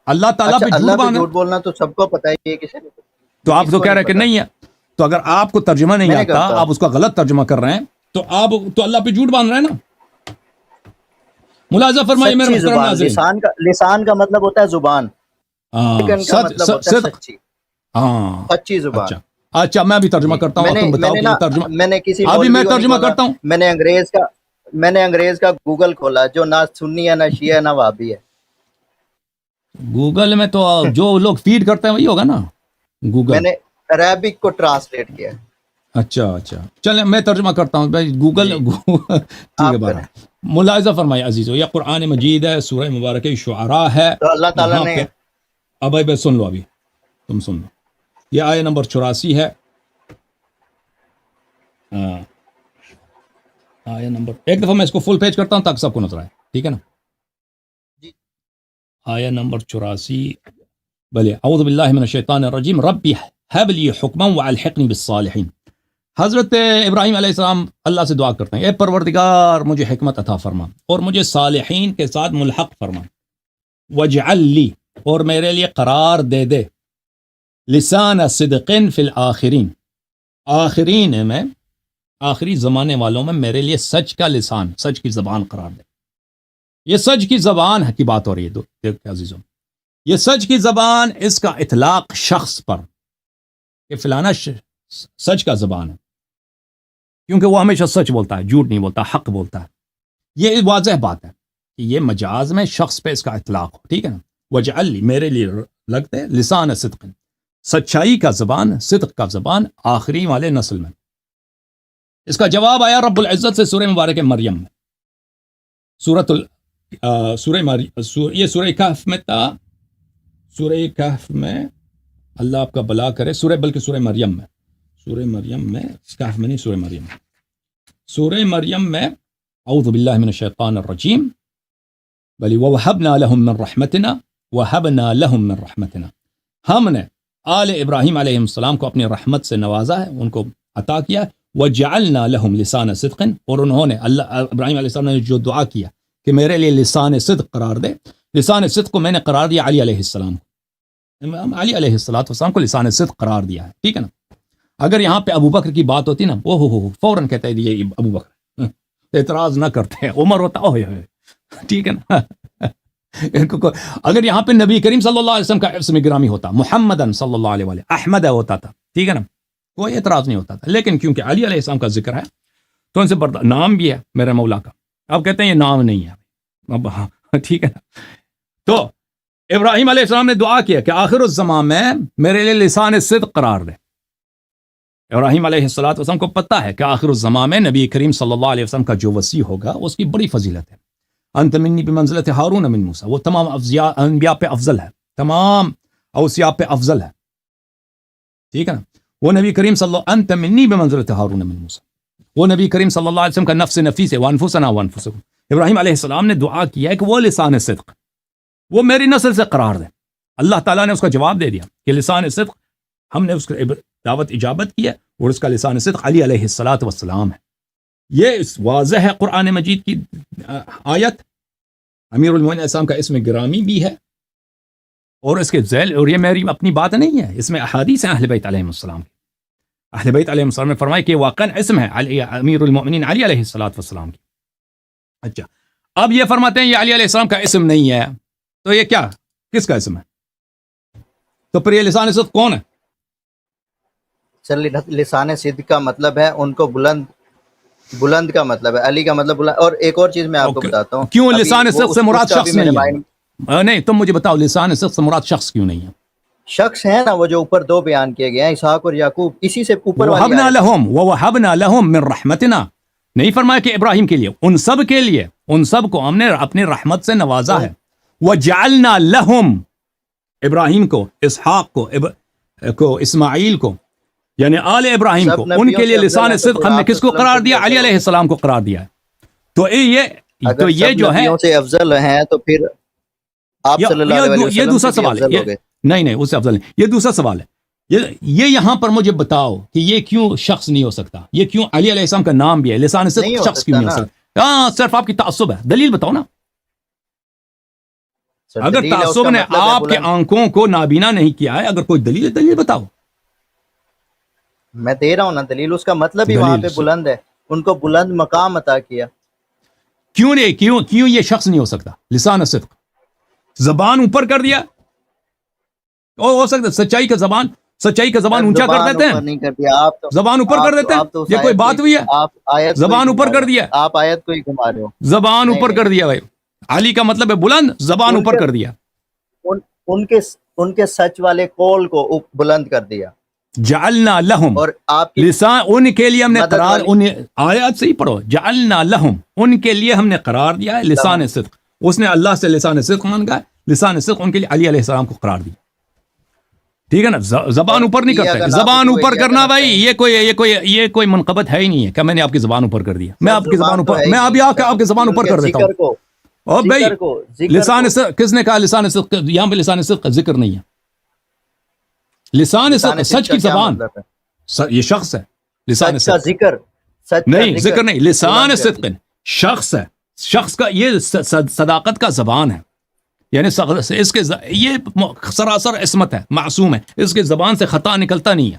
اللہ تعالیٰ پہ جھوٹ بولنا تو سب کو پتہ ہے, کسی نے تو آپ تو کہہ رہے کہ نہیں ہے. تو اگر آپ کو ترجمہ نہیں آتا, آپ اس کا غلط ترجمہ کر رہے ہیں, تو آپ تو اللہ پہ جھوٹ باندھ رہے ہیں نا. ملاحظہ فرمائیے میرے محترم ناظرین, لسان کا مطلب ہوتا ہے زبان, سچی زبان. اچھا میں بھی ترجمہ کرتا ہوں, تم بتاؤ کہ ترجمہ. میں نے کسی ابھی میں ترجمہ کرتا ہوں. میں نے انگریز کا گوگل کھولا جو نہ سنی ہے نہ شیعہ ہے نہ وہابی ہے. گوگل میں تو جو لوگ فیڈ کرتے ہیں وہی ہوگا نا گوگل. میں نے عربک کو ٹرانسلیٹ کیا. اچھا چلیں میں ترجمہ کرتا ہوں بھائی. گوگل ٹھیک ہے بارہ. ملاحظہ فرمائے عزیزو, یہ قرآن مجید ہے, سورہ مبارکہ شعراء ہے. تو اللہ تعالیٰ نے اب بھائی سن لو, ابھی تم سن لو. یہ آیہ نمبر 84 ہے. آیہ نمبر, ایک دفعہ میں اس کو فل پیج کرتا ہوں تاکہ سب کو نظر آئے, ٹھیک ہے نا. آیہ نمبر 84. بلے اعوذ باللہ من الشیطان الرجیم ربی ہب لی حکما والحقنی بالصالحین. حضرت ابراہیم علیہ السلام اللہ سے دعا کرتے ہیں, اے پروردگار مجھے حکمت عطا فرما اور مجھے صالحین کے ساتھ ملحق فرما. واجعل لی, اور میرے لیے قرار دے دے, لسان صدق فی الآخرین, آخرین میں, آخری زمانے والوں میں میرے لیے سچ کا لسان, سچ کی زبان قرار دے. یہ سچ کی زبان کی بات ہو رہی ہے عزیزوں. یہ سچ کی زبان, اس کا اطلاق شخص پر کہ فلانا سچ کا زبان ہے, کیونکہ وہ ہمیشہ سچ بولتا ہے, جھوٹ نہیں بولتا, حق بولتا ہے. یہ واضح بات ہے کہ یہ مجاز میں شخص پہ اس کا اطلاق ہو, ٹھیک ہے نا. وجعل لی, میرے لیے لگتے ہے لسان صدق, سچائی کا زبان, صدق کا زبان آخری والے نسل میں. اس کا جواب آیا رب العزت سے سورہ مبارک مریم میں. یہ سورہ کہف میں تھا, سورہ کہف میں, اللہ آپ کا بلا کرے, بلکہ سورہ مریم میں, سورہ مریم میں, کہف میں نہیں, سورہ مریم میں. سورہ مریم میں اعوذ باللہ من الشیطان الرجیم بلی وَوَهَبْنَا لَهُم مِّن رَحْمَتِنَا وَهَبْنَا لَهُم مِّن رَحْمَتِنَا. ہم نے آل ابراہیم علیہ السلام کو اپنی رحمت سے نوازا ہے, ان کو عطا کیا. وَجَعَلْنَا لَهُم لِسَانَ صِدْقٍ, اور انہوں نے اللہ ابراہیم علیہ السلام نے جو دعا کیا کہ میرے لیے لسان صدق قرار دے, لسان صدق کو میں نے قرار دیا علی علیہ السلام کو. علی علیہ السلام کو لسان صدق قرار دیا ہے, ٹھیک ہے نا. اگر یہاں پہ ابو بکر کی بات ہوتی نا, وہ فوراً کہتے ہیں یہ ابو بکر, اعتراض نہ کرتے ہیں. عمر ہوتا اوہ, ٹھیک ہے نا. اگر یہاں پہ نبی کریم صلی اللہ علیہ وسلم کا اسم گرامی ہوتا, محمدن صلی اللہ علیہ وسلم, احمد ہوتا تھا, ٹھیک ہے نا, کوئی اعتراض نہیں ہوتا تھا. لیکن کیونکہ علی علیہ السلام کا ذکر ہے تو ان سے نام بھی ہے میرے مولا کا. اب کہتے ہیں یہ نام نہیں ہے, اب ٹھیک ہے نا. تو ابراہیم علیہ السلام نے دعا کیا کہ آخر الزمان میں میرے لیے لسان صدق قرار دے. ابراہیم علیہ السلام کو پتہ ہے کہ آخر الزمان میں نبی کریم صلی اللہ علیہ وسلم کا جو وصی ہوگا اس کی بڑی فضیلت ہے. انت منی بمنزلت ہارون من موسیٰ، وہ تمام انبیاء پہ افضل ہے، تمام اوصیاء پہ افضل ہے، ٹھیک ہے نا. وہ نبی کریم صلی اللہ انت منی بمنزلت ہارون من موسیٰ، وہ نبی کریم صلی اللہ علیہ وسلم کا نفس نفیس ہے. وانفسنا وانفسکم، ابراہیم علیہ السلام نے دعا کیا ہے کہ وہ لسان صدق وہ میری نسل سے قرار دے. اللہ تعالیٰ نے اس کا جواب دے دیا کہ لسان صدق ہم نے اس کی دعوت اجابت کی ہے، اور اس کا لسان صدق علی علیہ الصلاۃ والسلام ہے. یہ واضح ہے قرآن مجید کی آیت. امیر المومنین السلام کا اسم گرامی بھی ہے، اور اس کے ذیل، اور یہ میری اپنی بات نہیں ہے، اس میں احادیث ہیں اہل بیت علیہ السلام کی. اہل بیت علیہ السلام نے فرمایا کہ واقعاً اسم ہے امیر المؤمنین علی علیہ الصلاۃ والسلام کی. اچھا، اب یہ فرماتے ہیں یہ علی علیہ السلام کا اسم نہیں ہے، تو یہ کیا کس کا اسم ہے؟ تو پھر یہ لسان صدق کون ہے؟ سر لسان صدق کا مطلب ہے ان کو بلند کا مطلب ہے، علی کا مطلب بلند. اور ایک اور چیز میں آپ کو بتاتا ہوں، کیوں لسان صدق سے مراد شخص نہیں ہے؟ نہیں، تم مجھے بتاؤ لسان صدق سے مراد شخص کیوں نہیں ہے؟ شخص ہے نا، وہ جو اوپر دو بیان کیے گئے ہیں، اسحاق اور یعقوب، اسی سے اوپر والی وَوَهَبْنَا آیت. لَهُمْ وَوَهَبْنَا لَهُمْ مِنْ رَحْمَتِنَا، نہیں فرمایا کہ ابراہیم کے لیے، ان سب کے لیے، ان سب کو ہم نے اپنی رحمت سے نوازا ہے. وَجَعَلْنَا لَهُمْ، ابراہیم کو، اسحاق کو اسماعیل کو، یعنی آل ابراہیم کو، ان کے لیے لسان صدق ہم نے کس کو قرار دیا؟ علی علیہ السلام کو قرار دیا ہے. تو یہ جو ہے سے افضل ہیں تو پھر آپ صلی اللہ علیہ وسلم یہ دوسرا سے بھی سوال افضل ہے. ہو گئے. نہیں اس سے افضل نہیں. یہ دوسرا سوال ہے. یہ یہاں پر مجھے بتاؤ کہ یہ کیوں شخص نہیں ہو سکتا؟ یہ کیوں علی علیہ السلام کا نام بھی ہے، لسان صدق شخص کیوں نہیں ہو سکتا؟ ہاں، صرف آپ کی تعصب ہے. دلیل بتاؤ نا. اگر تعصب نے آپ کے آنکھوں کو نابینا نہیں کیا ہے، اگر کوئی دلیل بتاؤ. میں دے رہا ہوں نا دلیل، اس کا مطلب ہی وہاں پہ بلند ہے، ان کو بلند مقام عطا کیا. کیوں نہیں؟ کیوں یہ شخص نہیں ہو سکتا؟ لسان صدق، زبان اوپر کر دیا، ہو سکتا سچائی کا زبان اونچا کر دیتے ہیں، زبان اوپر کر دیتے ہیں. یہ کوئی بات ہوئی ہے؟ زبان اوپر کر دیا، آپ آیت کو ہی گھما رہے ہو. زبان اوپر کر دیا بھائی. علی کا مطلب ہے بلند، زبان اوپر کر دیا. ان کے سچ والے قول کو بلند کر دیا. جعلنا لہم، اور آپ لسان، ان کے لیے ہم نے قرار، آیات سے ہی پڑھو، جعلنا لہم، ان کے لیے ہم نے قرار دیا ہے لسان صدق. اس نے اللہ سے لسان صدق مانگا ہے، لسان صدق ان کے لیے علی علیہ السلام کو قرار دیا. ٹھیک ہے نا. زبان اوپر نہیں کرتا. زبان اوپر کرنا بھائی یہ کوئی منقبت ہے ہی نہیں ہے کہ میں نے آپ کی زبان اوپر کر دیا. میں آپ کی زبان اوپر، میں ابھی آپ کی زبان اوپر کر دیتا ہوں. اور بھائی لسان صدق کس نے کہا؟ لسان صدق یہاں پہ لسان صدق کا ذکر نہیں ہے. لسان صدق سچ کی زبان، یہ شخص ہے. لسان صدق ذکر نہیں، ذکر نہیں، لسان صدق شخص ہے. شخص کا یہ صداقت کا زبان ہے، یعنی اس کے یہ سراسر عصمت ہے، معصوم ہے، اس کے زبان سے خطا نکلتا نہیں ہے.